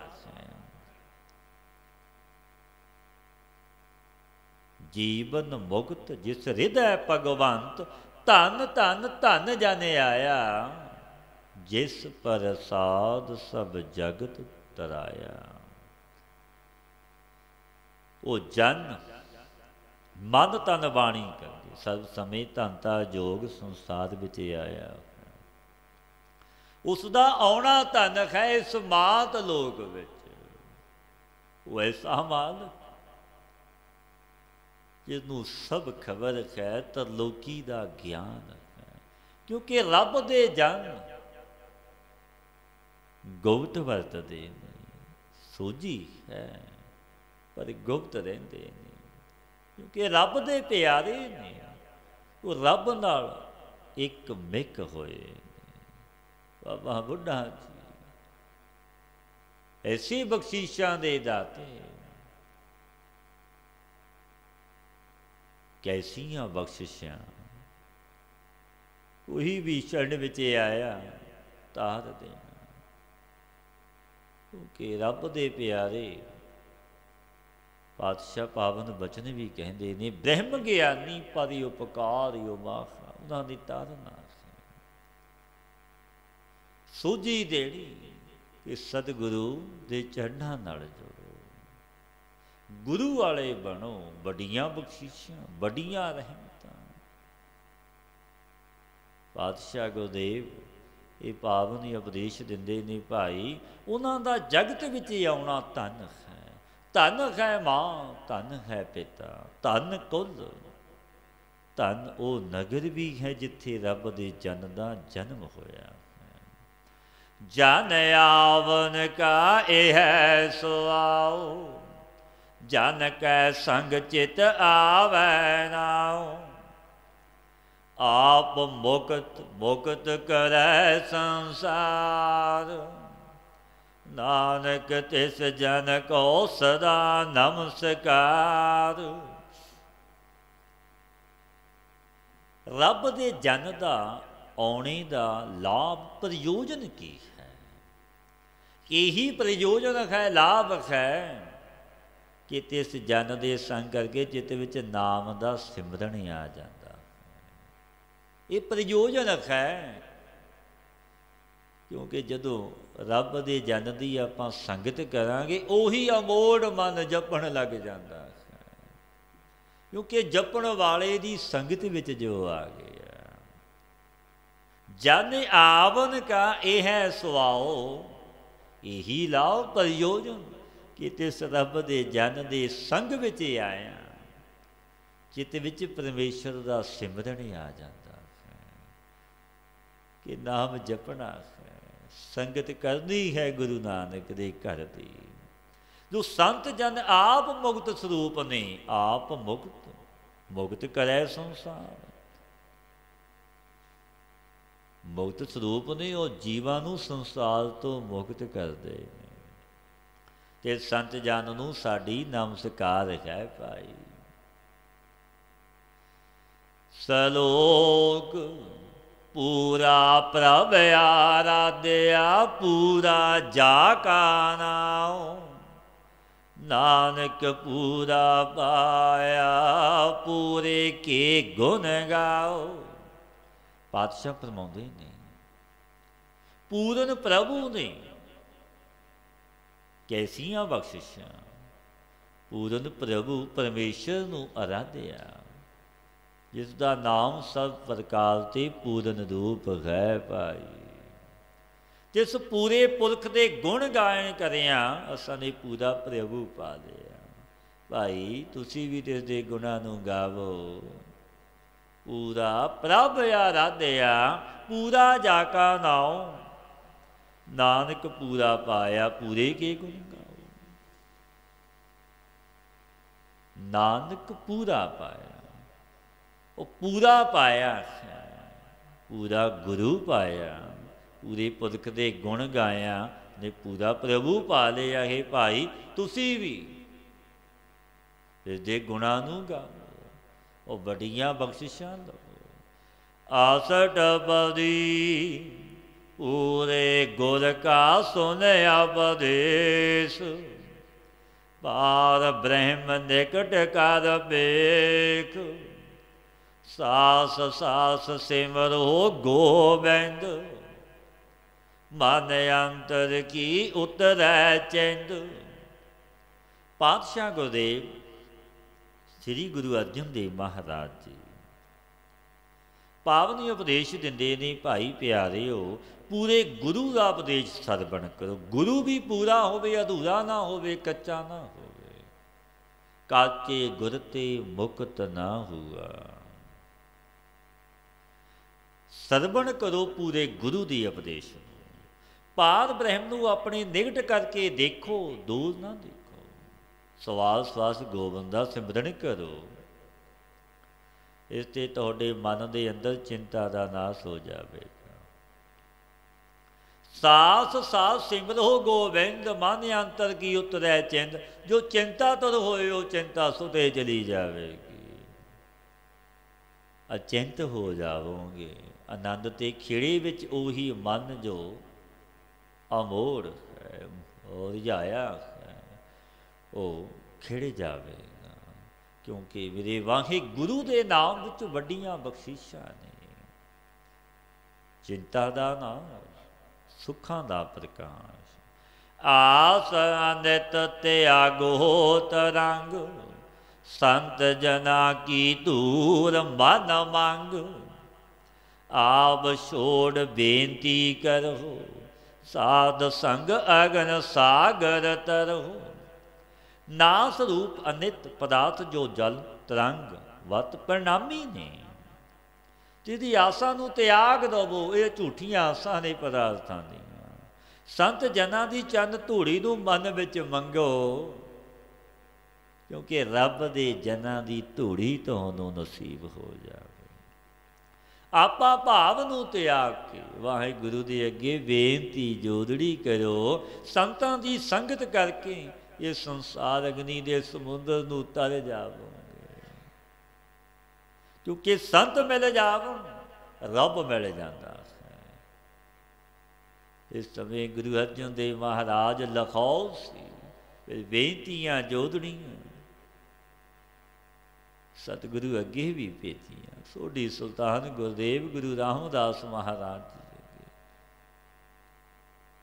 जीवन मुक्त जिस हृदय भगवंत, धन धन धन जन आया। जिस प्रसाद सब जगत तराया। वो जन मन तन बाणी करके सब समय धनता जोग संसार विच आया। उसका आना धन है इस मात लोक विच। वो ऐसा मालिक जिन्हों सब खबर है, तरलोकी का ज्ञान है। क्योंकि रब दे जन गुप्त वरतते सोझी है, पर गुप्त रहिंदे ने। क्योंकि रब दे प्यारे ने, वो रब नाल एक मिक होए। बाबा बुढ़ा जी ऐसी बख्शीशां दे दाते, कैसियां बख्शिशां। वही भी शरण विच आया तार देना। क्योंकि रब दे प्यारे पातशाह पावन बचन भी कहते ने, ब्रह्म ज्ञानी परि उपकार यो माखा। उन्होंने तारना सोझी देनी कि सतगुरु दे चरणों नाल जोड़ो, गुरु वाले बनो। बड़ियां बख्शीशां, बड़ियां रहमतां। पातशाह गुरदेव ये पावन उपदेश दिंदे ने, भाई उन्हां दा जगत विच आउणा धन है। धन है मां, धन है पिता, धन कुल, धन वो नगर भी है जिथे रब दे जन दा जन्म होया। जन आवन का यह सुआओ, जन कै संग चित आवै नाओ। आप मुक्त मुक्त करै संसार, ਨਾਨਕ ਤਿਸ ਜਨ ਕੋ ਸਦਾ ਨਮਸਕਾਰ। ਰੱਬ ਦੇ ਜਨ ਦਾ ਆਉਣੇ ਦਾ ਲਾਭ ਪ੍ਰਯੋਜਨ ਕੀ ਹੈ? ਇਹੀ ਪ੍ਰਯੋਜਨ ਹੈ, ਲਾਭ ਹੈ ਕਿ ਤਿਸ ਜਨ ਦੇ ਸੰਗ ਕਰਕੇ ਚਿੱਤ ਵਿੱਚ ਨਾਮ ਦਾ ਸਿਮਰਨ ਆ ਜਾਂਦਾ। ਇਹ ਪ੍ਰਯੋਜਨ ਹੈ, ਕਿਉਂਕਿ ਜਦੋਂ ਰੱਬ ਦੇ ਜਨ ਦੀ ਆਪਾਂ ਸੰਗਤ ਕਰਾਂਗੇ ਉਹੀ ਅਮੋੜ ਮਨ ਜਪਣ ਲੱਗ ਜਾਂਦਾ ਹੈ, ਕਿਉਂਕਿ ਜਪਣ ਵਾਲੇ ਦੀ ਸੰਗਤ ਵਿੱਚ ਜੋ ਆ ਗਿਆ। ਜਨ ਆਵਨ ਕਾ ਇਹ ਹੈ ਸੁਆਓ, ਇਹੀ ਲਾਭ ਪ੍ਰਯੋਜਨ ਕਿ ਤਿਸ ਰੱਬ ਦੇ ਜਨ ਦੇ ਸੰਗ ਵਿੱਚ ਆਇਆ, ਚਿੱਤ ਵਿੱਚ ਪਰਮੇਸ਼ਰ ਦਾ ਸਿਮਰਨ ਆ ਜਾਂਦਾ ਹੈ ਕਿ ਨਾਮ ਜਪਣਾ ਹੈ, ਸੰਗਤ ਕਰਨੀ ਹੈ ਗੁਰੂ ਨਾਨਕ ਦੇ ਘਰ ਦੀ। ਜੋ ਸੰਤ ਜਨ ਆਪ ਮੁਕਤ ਸਰੂਪ ਨੇ, ਆਪ ਮੁਕਤ ਕਰੈ ਸੰਸਾਰ। ਮੁਕਤ ਸਰੂਪ ਨੇ, ਉਹ ਜੀਵਾਂ ਨੂੰ ਸੰਸਾਰ ਤੋਂ ਮੁਕਤ ਕਰਦੇ ਨੇ। ਤੇ ਸੰਤ ਜਨ ਨੂੰ ਸਾਡੀ ਨਮਸਕਾਰ ਹੈ ਭਾਈ। ਸਲੋਕ ਪੂਰਾ ਪ੍ਰਭ ਆਰਾਧਿਆ, ਪੂਰਾ ਜਾ ਕਾ ਨਾਉ। ਨਾਨਕ ਪੂਰਾ ਪਾਇਆ, ਪੂਰੇ ਕੇ ਗੁਣ ਗਾਓ। ਪਾਤਸ਼ਾਹ ਫਰਮਾਉਂਦੇ ਨੇ ਪੂਰਨ ਪ੍ਰਭੂ ਨੇ ਕੈਸੀਆਂ ਬਖਸ਼ਿਸ਼ਾਂ। ਪੂਰਨ ਪ੍ਰਭੂ ਪਰਮੇਸ਼ਰ ਨੂੰ ਆਰਾਧਿਆ, ਜਿਸ ਦਾ ਨਾਮ ਸਭ ਪ੍ਰਕਾਰ ਤੇ ਪੂਰਨ ਰੂਪ ਹੈ ਭਾਈ। ਜਿਸ ਪੂਰੇ ਪੁਰਖ ਦੇ ਗੁਣ ਗਾਇਨ ਕਰਿਆ, ਅਸਾਂ ਨੇ ਪੂਰਾ ਪ੍ਰਭੂ ਪਾ ਲਿਆ ਭਾਈ। ਤੁਸੀਂ ਵੀ ਇਸ ਦੇ ਗੁਣਾਂ ਨੂੰ ਗਾਵੋ। ਪੂਰਾ ਪ੍ਰਭ ਆਰਾਧਿਆ, ਪੂਰਾ ਜਾ ਕਾ ਨਾਉ। ਨਾਨਕ ਪੂਰਾ ਪਾਇਆ, ਪੂਰੇ ਕੇ ਗੁਣ ਗਾਓ। ਨਾਨਕ ਪੂਰਾ ਪਾਇਆ, ਉਹ ਪੂਰਾ ਪਾਇਆ, ਪੂਰਾ ਗੁਰੂ ਪਾਇਆ, ਪੂਰੇ ਪੁਰਖ ਦੇ ਗੁਣ ਗਾਇਆ ਨੇ, ਪੂਰਾ ਪ੍ਰਭੂ ਪਾ ਲਿਆ ਹੈ ਭਾਈ। ਤੁਸੀਂ ਵੀ ਇਸਦੇ ਗੁਣਾਂ ਨੂੰ ਗਾਓ, ਉਹ ਵੱਡੀਆਂ ਬਖਸ਼ਿਸ਼ਾਂ ਲਓ। ਆਸਟ ਬਦੀ ਪੂਰੇ ਗੁਰ ਕਾ ਸੁਨਿਆ ਉਪਦੇਸ਼, ਪਾਰ ਬ੍ਰਹਮ ਨਿਕਟ ਕਰ ਵੇਖ। ਸਾਸ ਸਾਸ ਸਿਮਰੋ ਗੋਬਿੰਦ, ਮਨ ਅੰਤਰ ਕੀ ਉਤਰੈ ਚਿੰਦ। ਪਾਤਸ਼ਾਹ ਗੁਰਦੇਵ ਸ੍ਰੀ ਗੁਰੂ ਅਰਜਨ ਦੇਵ ਮਹਾਰਾਜ ਜੀ ਪਾਵਨੀ ਉਪਦੇਸ਼ ਦਿੰਦੇ ਨੇ, ਭਾਈ ਪਿਆਰਿਓ ਪੂਰੇ ਗੁਰੂ ਦਾ ਉਪਦੇਸ਼ ਸਰਵਣ ਕਰੋ। ਗੁਰੂ ਵੀ ਪੂਰਾ ਹੋਵੇ, ਅਧੂਰਾ ਨਾ ਹੋਵੇ, ਕੱਚਾ ਨਾ ਹੋਵੇ। ਕਾਚੇ ਗੁਰ ਤੇ ਮੁਕਤ ਨਾ ਹੁਆ। ਸਰਵਣ ਕਰੋ ਪੂਰੇ ਗੁਰੂ ਦੀ ਉਪਦੇਸ਼ ਨੂੰ। ਪਾਰ ਬ੍ਰਹਮ ਨੂੰ ਆਪਣੇ ਨਿਕਟ ਕਰਕੇ ਦੇਖੋ, ਦੂਰ ਨਾ ਦੇਖੋ। ਸਵਾਸ ਸਵਾਸ ਗੋਬਿੰਦ ਦਾ ਸਿਮਰਨ ਕਰੋ। ਇਸ ਤੇ ਤੁਹਾਡੇ ਮਨ ਦੇ ਅੰਦਰ ਚਿੰਤਾ ਦਾ ਨਾਸ਼ ਹੋ ਜਾਵੇਗਾ। ਸਾਸ ਸਾਸ ਸਿਮਰੋ ਗੋਬਿੰਦ, ਮਨ ਅੰਤਰ ਕੀ ਉਤਰੈ ਚਿੰਦ। ਜੋ ਚਿੰਤਾ ਤੁਰ ਹੋਏ, ਉਹ ਚਿੰਤਾ ਸੁਤੇ ਚਲੀ ਜਾਵੇਗੀ। ਅਚਿੰਤ ਹੋ ਜਾਵੋਗੇ। ਆਨੰਦ ਤੇ ਖੇੜੇ ਵਿੱਚ ਉਹੀ ਮਨ ਜੋ ਅਮੋੜ ਹੈ, ਉਹ ਰਿਝਾਇਆ ਹੈ, ਉਹ ਖਿੜ ਜਾਵੇਗਾ। ਕਿਉਂਕਿ ਮੇਰੇ ਵਾਹੇ ਗੁਰੂ ਦੇ ਨਾਮ ਵਿੱਚ ਵੱਡੀਆਂ ਬਖਸ਼ਿਸ਼ਾਂ ਨੇ। ਚਿੰਤਾ ਦਾ ਨਾਸ਼, ਸੁੱਖਾਂ ਦਾ ਪ੍ਰਕਾਸ਼। ਆਸ ਅਨਿਤ ਤਿਆਗੋ ਤਰੰਗ, ਸੰਤ ਜਨਾ ਕੀ ਧੂਰ ਮਨ ਮੰਗ। ਆਪ ਛੋੜ ਬੇਨਤੀ ਕਰੋ, ਸਾਧ ਸੰਗ ਅਗਨ ਸਾਗਰ ਤਰੋ। ਨਾ ਸਰੂਪ ਅਨਿਤ ਪਦਾਰਥ ਜੋ ਜਲ ਤਰੰਗ ਵਤ ਪ੍ਰਣਾਮੀ ਨੇ। ਜਿਹਦੀ ਆਸਾਂ ਨੂੰ ਤਿਆਗ ਦੇਵੋ। ਇਹ ਝੂਠੀਆਂ ਆਸਾਂ ਨੇ ਪਦਾਰਥਾਂ ਦੀਆਂ। ਸੰਤ ਜਨਾਂ ਦੀ ਚੰਨ ਧੂੜੀ ਨੂੰ ਮਨ ਵਿੱਚ ਮੰਗੋ, ਕਿਉਂਕਿ ਰੱਬ ਦੇ ਜਨਾਂ ਦੀ ਧੂੜੀ ਤੁਹਾਨੂੰ ਨਸੀਬ ਹੋ ਜਾਵੇ। आपा भाव नूं त्याग के वाहिगुरु दे अगे बेनती जोदड़ी करो, संतां दी संगत करके ये संसार अग्नि दे समुद्र नूं तर जावोगे। क्योंकि संत मिल जावन रब मिल जाता है। इस समय गुरु अर्जन देव महाराज लखौल सी, फिर बेनतियां जोदड़ियां सतगुरु अगे भी भेजियां। सोढ़ी सुल्तान गुरदेव गुरु रामदास महाराज जी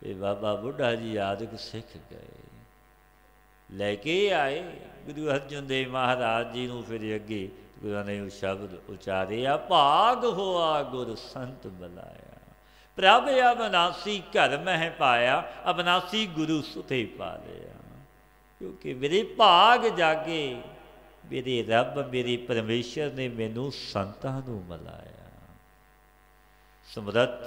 फिर बाबा बुढ़ा जी आदि सिख गए, लैके आए गुरु अर्जन देव महाराज जी नूं। फिर अगे गुरु ने शब्द उचारे, भाग होआ गुर संत बुलाया, प्रभ अविनाशी घर मह पाया, अविनाशी गुरु सुते पा लिया। क्योंकि मेरे भाग जागे, मेरे रब मेरे परमेश्वर ने मैनू संतां नूं मिलाया। समरथ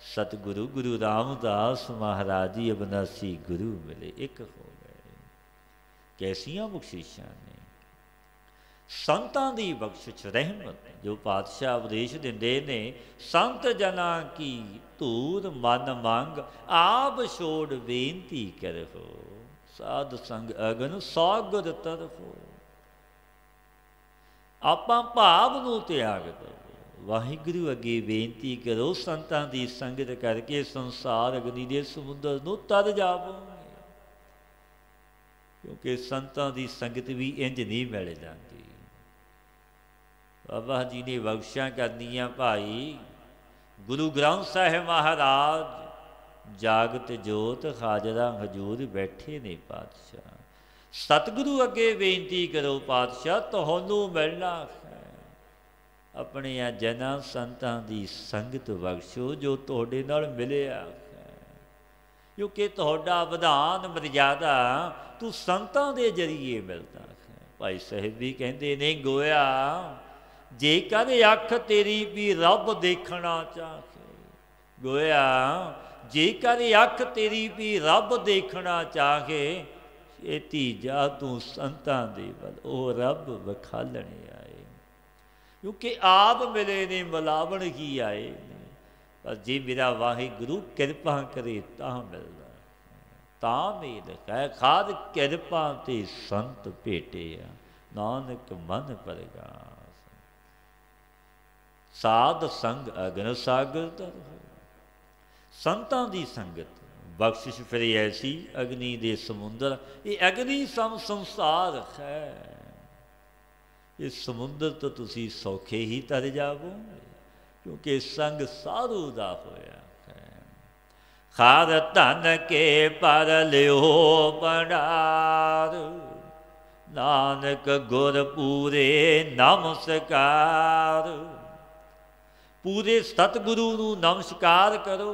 सतगुरु गुरु रामदास महाराज जी अविनाशी गुरु मिले, एक हो गए। कैसियां बख्शिशां ने संतां दी बख्शिश रहमत जो पातशाह उपदेश दिंदे ने, संत जना की धूर मन मंग, आप छोड़ बेनती करहो, साध संग अगन सौगुर तरफो। आपां भाव नूं त्याग दो, वाहिगुरु अगे बेनती करो, संतां दी संगत करके संसार अग्नि दे समुद्र नूं तर जावोगे। क्योंकि संतां दी संगत भी इंज नहीं मिल जाती। बाबा जी ने बख्शियां करनियां भाई, गुरु ग्रंथ साहिब महाराज जागत जोत हाजरा हजूर बैठे ने पातशाह। सतगुरु अगे बेनती करो पातशाह, तुहानू मिलना है। अपने जना संतां दी संगत बख्शो जो तुहाडे नाल मिलिया है। क्योंकि तुहाडा विधान मर्यादा तू संतां दे जरिए मिलता है। भाई साहिब भी कहते ने, गोया जेकर अख तेरी भी रब देखना चाहे, गोया जेकर अख तेरी भी रब देखना चाहे, छेती जा तू संतां दे वल, ओ रब विखालने आए। क्योंकि आप मिले ने मिलावण ही आए ने, पर जे मेरा वाहिगुरु किरपा करे तां मिलदा, तां मेल है। खाद किरपा ते संत भेटिया, नानक मन परगास। साध संग अगन सागर तर, संतां दी संगत बख्शिश फिर ऐसी अग्नि दे समुद्र। ये अग्नि सम संसार है, इस समुद्र तो तुसी सौखे ही तर जावोगे। क्योंकि संग साधु दा होया है। खार धन के पर लियो भंडार, नानक गुर पूरे नमस्कार। पूरे सतगुरु नूं नमस्कार करो,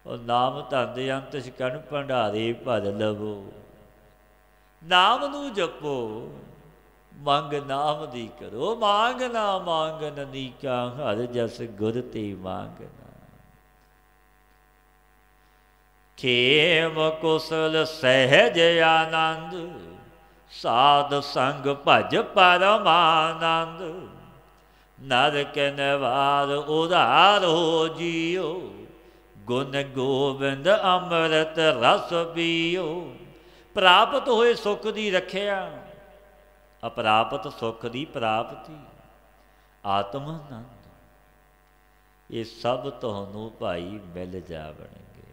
और नाम धन दे अंत छकण भंडारे भर लवो। नाम नूं जपो, मंग नाम दी करो, मांग ना मांगन नीका, हर जस गुर ते मांगना। खेम कुशल सहज आनंद, साध संग भज परमानंद। नरक निवार उधार हो जियो, गुण गोबिंद अमृत रस पियो। प्राप्त होए सुख दी रखिया, अपरापत सुख दी प्राप्ति, आत्मानंद, ये सब तुहानू भाई मिल जावणगे।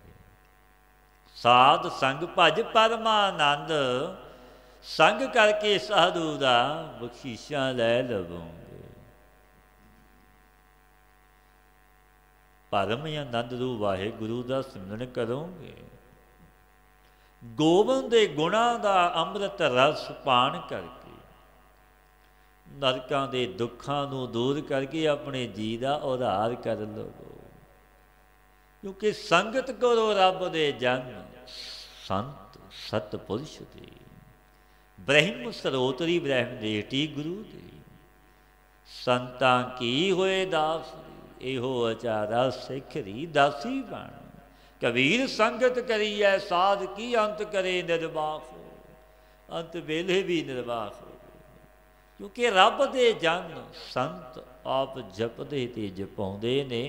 साध संग भज परमानंद, संग करके साधु दा बख्शीशां लै लवोगे। परम आनंद रू वाहिगुरु दा सिमरन करोगे। गोबिंद दे गुणां दा अमृत रस पान करके, नरकां दे दुखां नूं दूर करके अपने जी दा उद्धार कर लवो। क्योंकि संगत करो रब दे जन, संत सतपुरुष दे। ब्रह्म सरोतरी ब्रह्म देटी गुरु दे, संतां की होए दास। एहो अचारा सिखरी दासी बन, कबीर संगत करी है साध की, अंत करे निर्वाह। अंत वेले भी निर्वाह हो। क्योंकि रब दे जन संत आप जपदे ते जपाउंदे ने,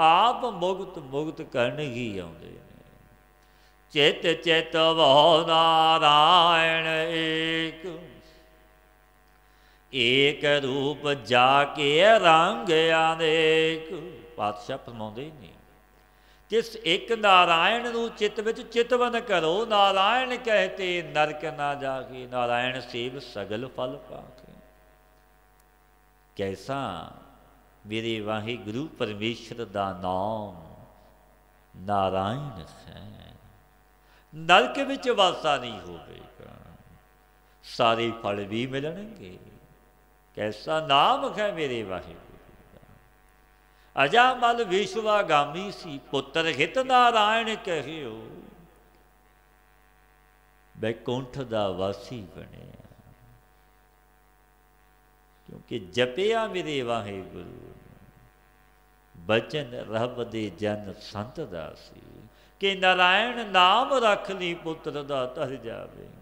आप मुगत मुगत करन ही आउंदे ने। चित चित बहु नारायण एक, एक रूप जाके रंग अनेक। पातशाह फरमाउंदे ने, जिस एक नारायण नूं चित विच चितवन करो, नारायण कहते नरक ना जाके, नारायण सेव सगल फल पाके। कैसा मेरे वाहिगुरु परमेश्वर दा नाम नारायण है। नरक विच वासा नहीं होवेगा, सारे फल भी मिलणगे। कैसा नाम है मेरे वाहिगुरु। अजामल विश्वागामी सी, पुत्र हित नारायण कहियो, बैकुंठ दा वासी बने। क्योंकि जपिया मेरे वाहिगुरु, बचन रब दे जन संत दासी, कि नारायण नाम रख ली पुत्र दा तर जावेगा।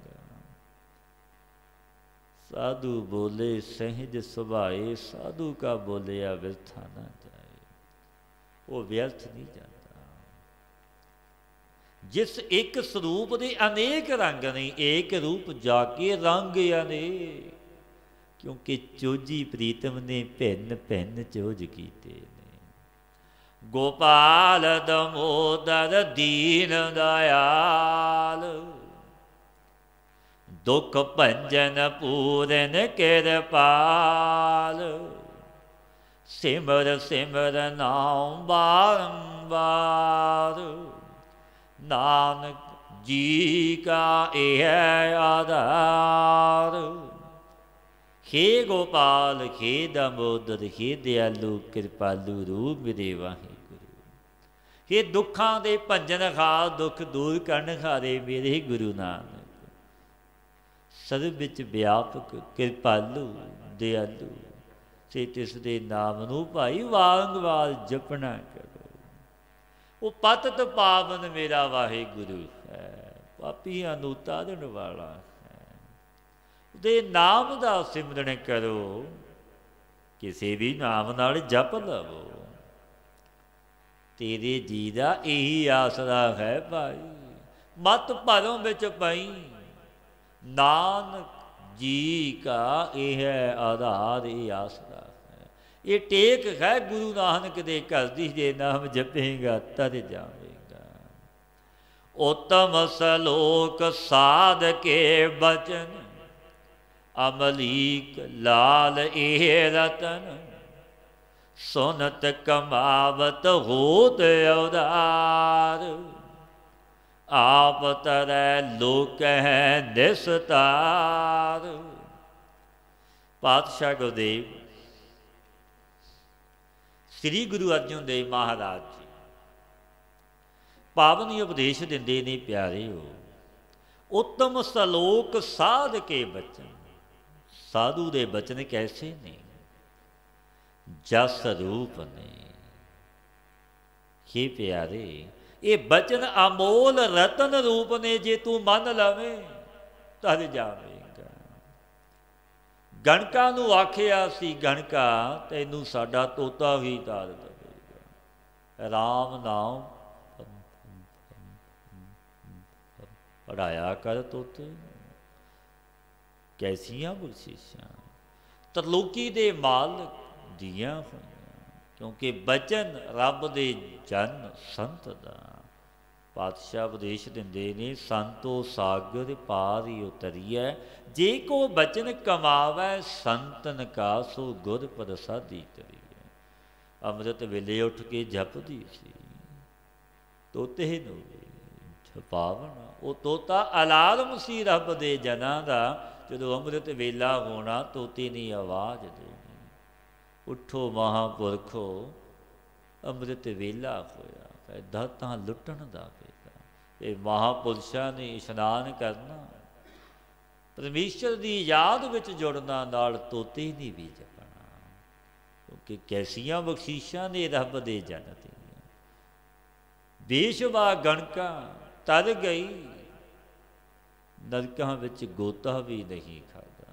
साधु बोले सहज सुभाए, साधु का बोलिया व्यर्था न जाए, वो व्यर्थ नहीं जाता। जिस एक स्वरूप दे अनेक रंग नहीं, एक रूप जाके रंग अनेक। क्योंकि चोजी प्रीतम ने भिन्न भिन्न चोज कीते ने। गोपाल दमोदर दीन दयाल, दुख भंजन पूरन कृपाल। सिमर सिमर नाम बारंबार, नानक जी का यह आधार। हे गोपाल, हे दामोदर, हे दयालु कृपालु रूप मेरे वाहिगुरु। हे दुखां दे भंजन हार, दुख दूर करन हारे मेरे गुरु नानक। सर्व विच व्यापक कृपालु दयालु, से तिस दे नाम नूं भाई वारंवार जपना करो। वो पतित पावन मेरा वाहिगुरु है, पापियां नूं तारन वाला है। उहदे नाम दा सिमरन करो, किसी भी नाम नाल जप लवो। तेरे जी दा यही आसरा है भाई, मत भरों विच पई। नानक जी का यह आधार, ये आसरा है, ये टेक है गुरु नानक दे घर दी। जे नाम जपेगा तर जावेगा। उत्तम सलोक साध के बचन, अमलीक लाल ए रतन। सुनत कमावत होत अवतार, आप तरह लोक है निस्तार। पातशाह गुरदेव श्री गुरु अर्जन देव महाराज जी पावन उपदेश दिंदे ने, प्यारिओ उत्तम सलोक साध के बचन। साधु दे बचन कैसे ने? जस रूप ने। हे प्यारे, ये बचन अमोल रतन रूप ने, जे तू मन लवे तर जावेगा। गणका नूं आखिया सी, गणका तैनू साडा तोता ही तार देवेगा। राम नाम पढ़ाया कर तोते। कैसियां बख्शिशां तरलोकी दे मालक दियां होईयां, क्योंकि बचन रब दे जन संत दा। पातशाह उपदेश दिंदे ने, संतो सागर पार ही उतरिए, जे को बचन कमावै संतन का, सो गुर प्रसादी करिए। अमृत वेले उठ के जपदी सी, तोते नूं छपावना। वो तोता अलार्म सी रब दे जनां दा। जदों अमृत वेला होना, तोते ने आवाज़ देनी, उठो महापुरखो अमृत वेला होया। दातां लुटण दा वेला। ये महापुरुषां ने इशनान करना, परमेश्वर की याद विच जुड़ना, नाल तोते ने भी जपना। क्योंकि कैसियां बख्शीशां ने रब दे जन दियां। बेशवा गणका तर गई, नरकां विच गोता भी नहीं खादा।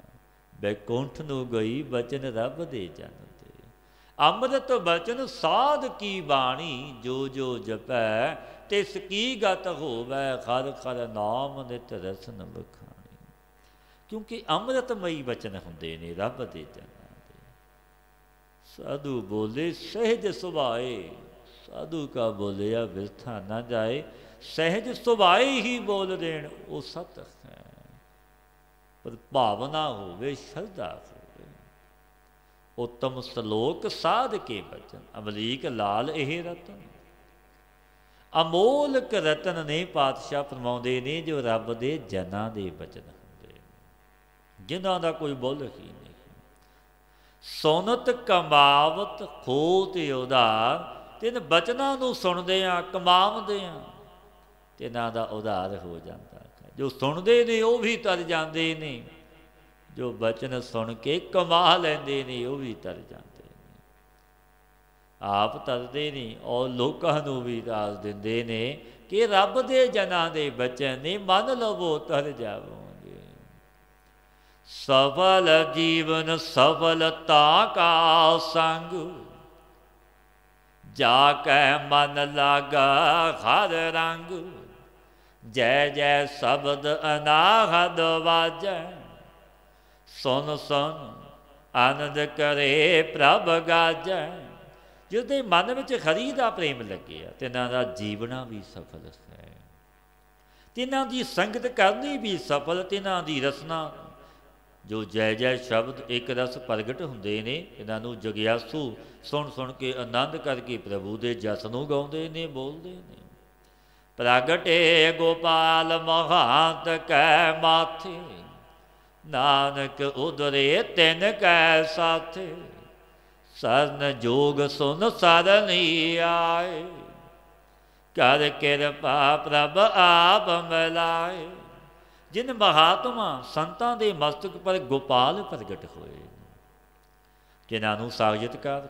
बैकुंठ नूं गई, बचन रब दे जन दे। ਅੰਮ੍ਰਿਤ ਬਚਨ ਸਾਧ ਕੀ ਬਾਣੀ, ਜੋ ਜੋ ਜਪੈ ਤਿਸ ਕੀ ਗਤ ਹੋਵੈ, ਖਰ ਖਰ ਨਾਮ ਨਿਤ ਰਸਨ ਬਖਾਣੀ। ਕਿਉਂਕਿ ਅੰਮ੍ਰਿਤਮਈ ਬਚਨ ਹੁੰਦੇ ਨੇ ਰੱਬ ਦੇ ਜਨਾਂ ਦੇ। ਸਾਧੂ ਬੋਲੇ ਸਹਿਜ ਸੁਭਾਏ, ਸਾਧੂ ਕਾ ਬੋਲਿਆ ਬਿਰਥਾ ਨਾ ਜਾਏ, ਸਹਿਜ ਸੁਭਾਏ ਹੀ ਬੋਲ ਦੇਣ ਉਹ ਸਤ ਹੈ। ਪਰ ਭਾਵਨਾ ਹੋਵੇ, ਸ਼ਰਧਾ ਹੋਵੇ। ਉੱਤਮ ਸਲੋਕ ਸਾਧ ਕੇ ਬਚਨ, ਅਮਲੀਕ ਲਾਲ ਇਹ ਰਤਨ। ਅਮੋਲਕ ਰਤਨ ਨੇ ਪਾਤਸ਼ਾਹ ਫਰਮਾਉਂਦੇ ਨੇ ਜੋ ਰੱਬ ਦੇ ਜਨਾਂ ਦੇ ਬਚਨ ਹੁੰਦੇ, ਜਿਨ੍ਹਾਂ ਦਾ ਕੋਈ ਮੁੱਲ ਹੀ ਨਹੀਂ। ਸੁਨਤ ਕਮਾਵਤ ਖੋਤ ਉਧਾਰ, ਤਿਨ ਬਚਨਾਂ ਨੂੰ ਸੁਣਦੇ ਆ ਕਮਾਉਂਦੇ ਆ, ਤਿਨਾਂ ਦਾ ਉਧਾਰ ਹੋ ਜਾਂਦਾ। ਜੋ ਸੁਣਦੇ ਨੇ ਉਹ ਵੀ ਤਰ ਜਾਂਦੇ ਨੇ, ਜੋ ਬਚਨ ਸੁਣ ਕੇ ਕਮਾ ਲੈਂਦੇ ਨੇ ਉਹ ਵੀ ਤਰ ਜਾਂਦੇ ਨੇ। ਆਪ ਤਰਦੇ ਨਹੀਂ ਔਰ ਲੋਕਾਂ ਨੂੰ ਵੀ ਦੱਸ ਦਿੰਦੇ ਨੇ ਕਿ ਰੱਬ ਦੇ ਜਨਾਂ ਦੇ ਬਚਨ ਨੇ, ਮੰਨ ਲਵੋ ਤਰ ਜਾਵੋਗੇ। ਸਫਲ ਜੀਵਨ ਸਫਲਤਾ ਕਾ ਸੰਗ, ਜਾ ਕੈ ਮਨ ਲਾਗਾ ਹਰ ਰੰਗ। ਜੈ ਜੈ ਸ਼ਬਦ ਅਨਾਹਦ ਵਾਜੈ, ਸੁਨ ਸੁਨ ਆਨੰਦ ਕਰੇ ਪ੍ਰਭ ਗਾਜੈ। ਜਿਹਦੇ ਮਨ ਵਿੱਚ ਹਰੀ ਦਾ ਪ੍ਰੇਮ ਲੱਗਿਆ, ਤਿਨਾਂ ਦਾ ਜੀਵਣਾ ਵੀ ਸਫਲ ਹੈ, ਤਿਨਾਂ ਦੀ ਸੰਗਤ ਕਰਨੀ ਵੀ ਸਫਲ। ਤਿਨਾਂ ਦੀ ਰਸਨਾ ਜੋ ਜੈ ਜੈ ਸ਼ਬਦ ਇੱਕ ਰਸ ਪ੍ਰਗਟ ਹੁੰਦੇ ਨੇ, ਇਹਨਾਂ ਨੂੰ ਜਗਿਆਸੂ ਸੁਣ ਸੁਣ ਕੇ ਆਨੰਦ ਕਰਕੇ ਪ੍ਰਭੂ ਦੇ ਜਸ ਨੂੰ ਗਾਉਂਦੇ ਨੇ, ਬੋਲਦੇ ਨੇ। ਪ੍ਰਗਟੇ ਗੋਪਾਲ ਮਹਾਂਤ ਕੈ ਮਾਥੇ, ਨਾਨਕ ਉਦਰੇ ਤਿਨ ਕੈ ਸਾਥੇ। ਸਰਨ ਜੋਗ ਸੁਨ ਸਰਨੀ ਆਏ, ਕਰ ਕਿਰਪਾ ਪ੍ਰਭ ਆਪ ਮਿਲਾਏ। ਜਿਨ ਮਹਾਤਮਾ ਸੰਤਾਂ ਦੇ ਮਸਤਕ ਪਰ ਗੋਪਾਲ ਪ੍ਰਗਟ ਹੋਏ, ਜਿਨ੍ਹਾਂ ਨੂੰ ਸਾਖਤਕਾਰ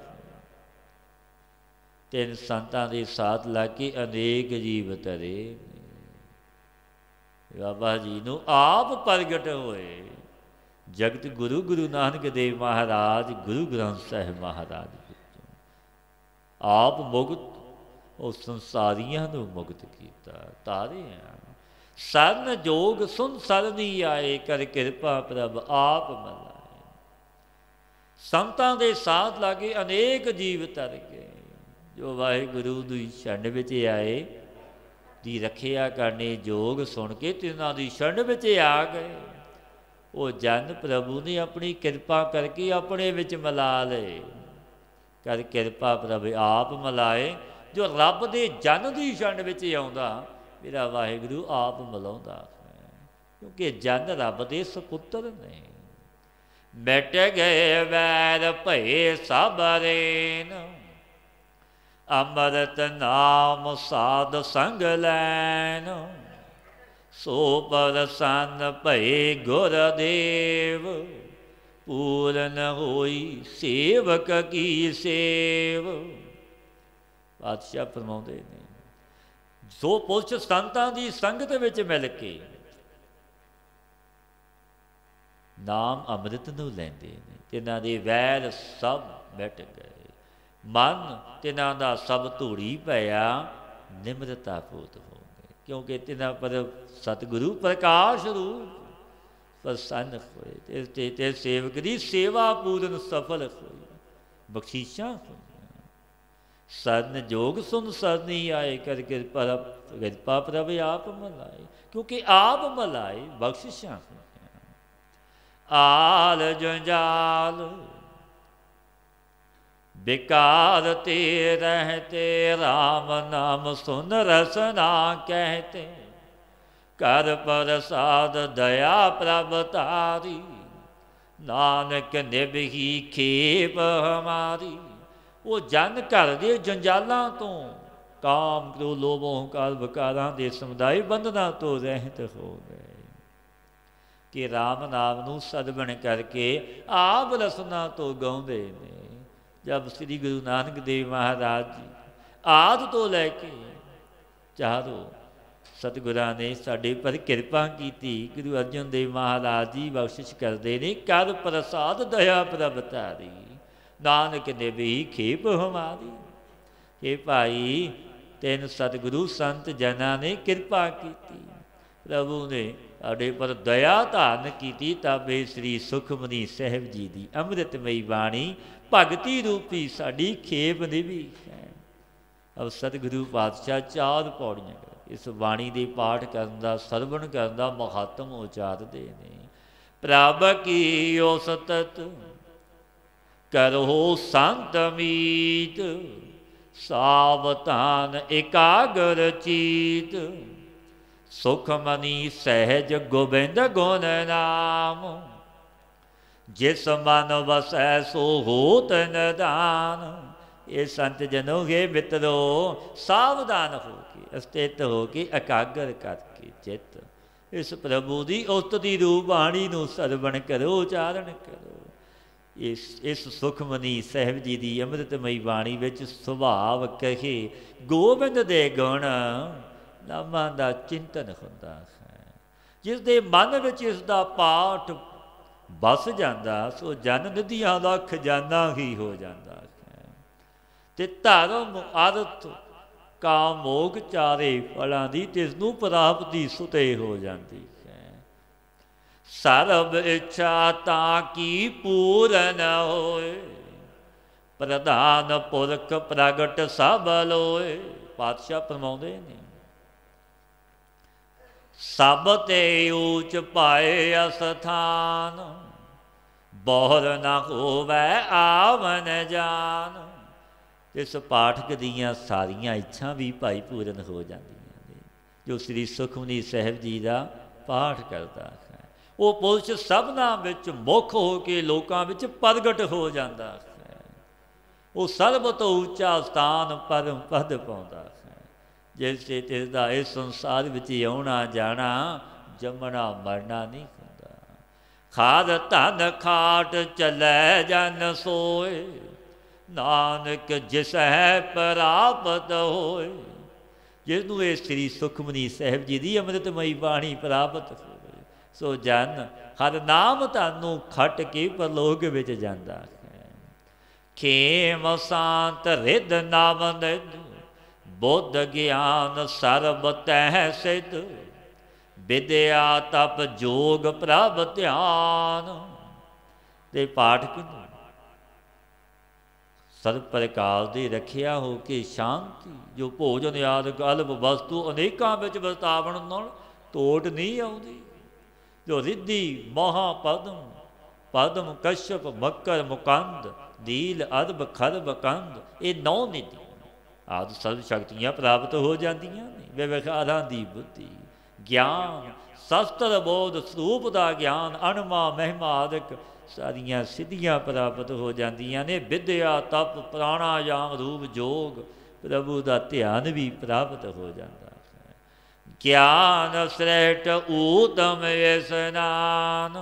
ਤਿੰਨ ਸੰਤਾਂ ਦੇ ਸਾਥ ਲਾ ਕੇ ਅਨੇਕ ਜੀਵ ਤਰੇ। ਬਾਬਾ ਜੀ ਨੂੰ ਆਪ ਪ੍ਰਗਟ ਹੋਏ ਜਗਤ ਗੁਰੂ, ਗੁਰੂ ਨਾਨਕ ਦੇਵ ਮਹਾਰਾਜ, ਗੁਰੂ ਗ੍ਰੰਥ ਸਾਹਿਬ ਮਹਾਰਾਜ ਵਿੱਚੋਂ ਆਪ ਮੁਕਤ ਉਹ ਸੰਸਾਰੀਆਂ ਨੂੰ ਮੁਕਤ ਕੀਤਾ, ਤਾਰਿਆ। ਸਰਨ ਜੋਗ ਸੁਨ ਸਰਨੀ ਆਏ, ਕਰ ਕਿਰਪਾ ਪ੍ਰਭ ਆਪ ਮਿਲਾਏ। ਸੰਤਾਂ ਦੇ ਸਾਥ ਲਾਗੇ ਅਨੇਕ ਜੀਵ ਤਰ ਗਏ, ਜੋ ਵਾਹਿਗੁਰੂ ਦੀ ਸ਼ਰਨ ਵਿੱਚ ਆਏ, ਦੀ ਰੱਖਿਆ ਕਰਨੇ ਯੋਗ ਸੁਣ ਕੇ ਤਿਨਾਂ ਦੀ ਸ਼ਰਨ ਵਿੱਚ ਆ ਗਏ। ਉਹ ਜਨ ਪ੍ਰਭੂ ਨੇ ਆਪਣੀ ਕਿਰਪਾ ਕਰਕੇ ਆਪਣੇ ਵਿੱਚ ਮਿਲਾ ਲਏ। ਕਰ ਕਿਰਪਾ ਪ੍ਰਭ ਆਪ ਮਿਲਾਏ। ਜੋ ਰੱਬ ਦੇ ਜਨ ਦੀ ਸ਼ਰਨ ਵਿੱਚ ਆਉਂਦਾ, ਮੇਰਾ ਵਾਹਿਗੁਰੂ ਆਪ ਮਿਲਾਉਂਦਾ ਹੈ, ਕਿਉਂਕਿ ਜਨ ਰੱਬ ਦੇ ਸਪੁੱਤਰ ਨੇ। ਮਿਟ ਗਏ ਵੈਰ ਭਏ ਸਭ ਰੇਨ, ਅੰਮ੍ਰਿਤ ਨਾਮ ਸਾਧ ਸੰਗ ਲੈਨ। ਸੋ ਪ੍ਰਸੰਨ ਭਏ ਗੁਰਦੇਵ, ਪੂਰਨ ਹੋਈ ਸੇਵਕ ਕੀ ਸੇਵ। ਪਾਤਸ਼ਾਹ ਫਰਮਾਉਂਦੇ ਨੇ, ਸੋ ਪੁਰਸ਼ ਸੰਤਾਂ ਦੀ ਸੰਗਤ ਵਿੱਚ ਮਿਲ ਕੇ ਨਾਮ ਅੰਮ੍ਰਿਤ ਨੂੰ ਲੈਂਦੇ ਨੇ, ਤਿਨਾਂ ਦੇ ਵੈਰ ਸਭ ਮਿਟ ਗਏ। ਮਨ ਤਿਨਾਂ ਦਾ ਸਭ ਧੂੜੀ ਪਿਆ, ਨਿਮਰਤਾ ਪੂਤ ਹੋ ਗਏ, ਕਿਉਂਕਿ ਤਿਨਾਂ ਪਰ ਸਤਿਗੁਰੂ ਪ੍ਰਕਾਸ਼ ਰੂਪ ਪ੍ਰਸੰਨ ਹੋਏ ਤੇ ਸੇਵਕ ਦੀ ਸੇਵਾ ਪੂਰਨ ਸਫਲ ਹੋਈ, ਬਖਸ਼ੀਸ਼ਾਂ ਹੋਈਆਂ। ਸਰਨ ਜੋਗ ਸੁਨ ਸਰਨੀ ਆਏ, ਕਰ ਕਿਰਪਾ ਪ੍ਰਭ ਆਪ ਮਿਲਾਏ, ਕਿਉਂਕਿ ਆਪ ਮਿਲਾਏ ਬਖਸ਼ਿਸ਼ਾਂ ਹੋਈਆਂ। ਆਲ ਜੰਜਾਲ बेकार ते रहते, राम नाम सुन रसना कहते। कर प्रसाद दया प्रभ तारी, नानक निभही खेप हमारी। ਉਹ ਜਨ ਘਰ ਦੇ ਜੰਜਾਲਾਂ ਤੋਂ, ਕਾਮ ਕ੍ਰੋਧ ਲੋਭ ਹੰਕਾਰ ਵਿਕਾਰਾਂ ਦੇ ਸਮੁਦਾਇ ਬੰਧਨਾਂ ਤੋਂ ਰਹਿਤ ਹੋ ਗਏ ਕਿ ਰਾਮ ਨਾਮ ਨੂੰ ਸਦਬਣ ਕਰਕੇ ਆਪ ਰਸਨਾ ਤੋਂ ਗਾਉਂਦੇ ਨੇ। ਜਦ ਸ੍ਰੀ ਗੁਰੂ ਨਾਨਕ ਦੇਵ ਮਹਾਰਾਜ ਜੀ ਆਦਿ ਤੋਂ ਲੈ ਕੇ ਚਾਰੋਂ ਸਤਿਗੁਰਾਂ ਨੇ ਸਾਡੇ ਪਰ ਕਿਰਪਾ ਕੀਤੀ। ਗੁਰੂ ਅਰਜਨ ਦੇਵ ਮਹਾਰਾਜ ਜੀ ਬਖਸ਼ਿਸ਼ ਕਰਦੇ ਨੇ, ਕਰ ਪ੍ਰਸਾਦ ਦਇਆ ਪ੍ਰਭ ਤਾਰੀ, नानक ने भी खेप हमारी। कि भाई तेन सतगुरु संत जना ने कृपा की, प्रभु ने साढ़े पर दया धारण की। ताबे श्री सुखमनी साहिब जी की अमृतमयी बाणी भगती रूपी साड़ी खेप निभी है। अब सतगुरु पातशाह 4 पौड़ियां इस बाणी के पाठ करन दा सरवण करन दा महात्म उचारते हैं। प्रभ की ओ सतत करो संत मीत, सावधान एकाग्र चीत, सुखमनी सहज गोबिंद गुण नाम, जिस मन वसै सो होत निदान। ये संत जनों के मित्रों सावधान हो के अस्थित हो के एकाग्र करके चित्त इस प्रभु की उस्तुति रूप बाणी नूं सरवण करो, उचारण करो। इस सुखमनी साहिब जी की अमृतमयी बाणी विच सुभाव कहे गोबिंद दे गुण नामां दा चिंतन हुंदा है। जिस दे मन विच इस दा पाठ बस जांदा सो जन निधियां दा खजाना ही हो जांदा है। ते धर्म अर्थ काम मोग चारे फलां दी तिसनूं प्राप्ति सुते हो जाती है। सर्व इच्छा ताकि पूर्ण होए, प्रधान पुरख प्रगट सब लोए। पातशाह फरमाउंदे ने सब ते ऊच पाए अस्थान, बोहर न होवै आवन जान। इस पाठक दियाँ सारियां इच्छा भी भाई पूर्ण हो जांदियां ने जो श्री सुखमनी साहिब जी का पाठ करता है। वो पुरुष सबना विच मुख हो के लोकां विच प्रगट हो जाता है। वो सर्व तो ऊँचा स्थान परम पद पाउंदा है। जैसे तिसदा इस संसार विच आउणा जाना जमना मरना नहीं हुंदा। खाद धन खाट चलै जन सोए, नानक जिस है प्राप्त होए। जिसनूं ये श्री सुखमनी साहिब जी की अमृतमयी बाणी प्राप्त होए सो जन हर नाम तानू खट के परलोक विच जांदा है। खेम शांत रिद नाम निध, बुद्ध ज्ञान सर्ब तह सिद्ध, विद्या तप जोग प्रभ ध्यान। ते पाठक सर्व प्रकार की रखिया हो के शांति, जो भोजन आदि अल्प वस्तु अनेकों विच वरतावण नाल तोड़ नहीं आउंदी। जो रिद्धि महापद्म पद्म कश्यप मकर मुकंद नील अरब खरब कंद, ये 9 निधि आदि सर्व शक्तियाँ प्राप्त हो जांदियां ने। व्यवहारां दी बुद्धि ज्ञान शस्त्र बोध स्वरूप का ज्ञान अणमा महिमा आदि सारियां सिद्धियां प्राप्त हो जांदियां ने। विद्या तप प्राणायाम रूप जोग प्रभु का ध्यान भी प्राप्त हो जाता है। ज्ञान श्रेष्ठ उत्तम स्नान,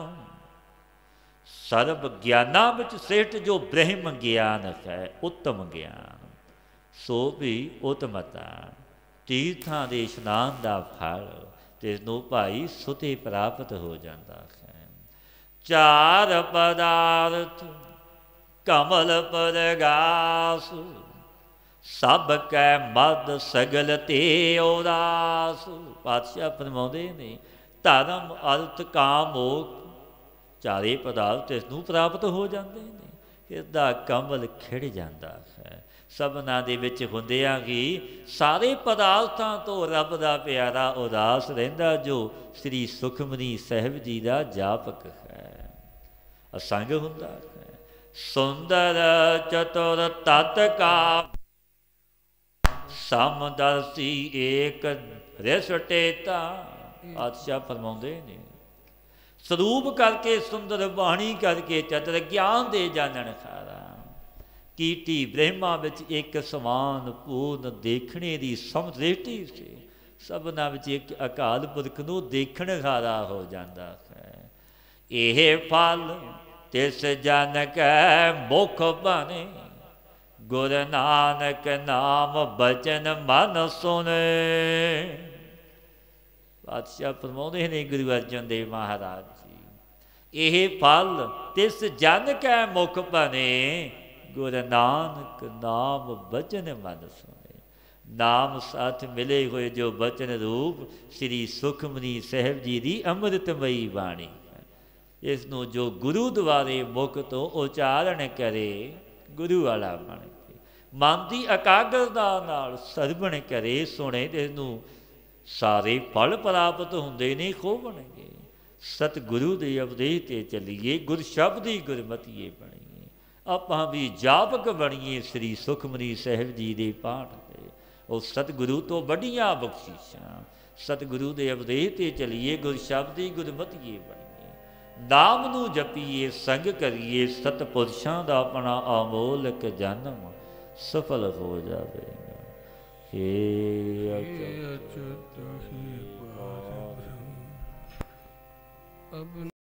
सर्व ज्ञाना विच श्रेष्ठ जो ब्रह्म ज्ञान है उत्तम ज्ञान सो भी उत्तमता। तीर्थां दे स्नान का फल तिसनूं भाई सुते प्राप्त हो जाता है। चार पदार्थ कमल परगास, सब कै मद सगल ते उदास। पातशाह फरमाउंदे ने धर्म अर्थ काम मोख चारे पदार्थ इसनूं प्राप्त हो जाते हैं। इसका कमल खिड़ जाता है। सबना दे विच हुंदियां ही सारे पदार्थां तो रब दा प्यारा उदास रहिंदा जो श्री सुखमनी साहिब जी का जापक है। असंग हुंदा है। सुंदर चतुर तत् का समदर्शी एक रिसटेता। पातशाह फरमाउंदे ने स्वरूप करके सुंदर बाणी करके चतुर ज्ञान दे जानन खारा। कीटी ब्रह्मा विच एक समान पूर्ण देखने की समदृष्टि से सबना विच एक अकाल पुरख नूं देखण खारा हो जाता है। यह फल तिस जन कै मुख बने, गुर नानक नाम बचन मन सुने। पातशाह फरमाउंदे ने गुरु अर्जन देव महाराज जी, यह फल तिस जन कै मुख बने, गुर नानक नाम बचन मन सुने। नाम साथ मिले हुए जो बचन रूप श्री सुखमनी साहिब जी की अमृतमयी बाणी। इसनों जो गुरु द्वारे मुख तो उचारण करे गुरु वाला बन के, मन की एकाग्रता नाल सरवण करे सुने, इसनों सारे फल प्राप्त होंदे ने खोवणगे। सतगुरु के उपदेश ते चलीए, गुर शब्द ही गुरमतीए बणीए। आपां भी जापक बणीए श्री सुखमनी साहिब जी के पाठ से। और सतगुरु तो वड्डियां बख्शिशां, सतगुरु के उपदेश ते चलीए, गुर शब्द ही गुरमतीए बणीए। नाम नूं जपीए, संग करिए, सतपुरुषां दा अपना अमोलक जन्म सफल हो जावेगा। हे अच्युत अब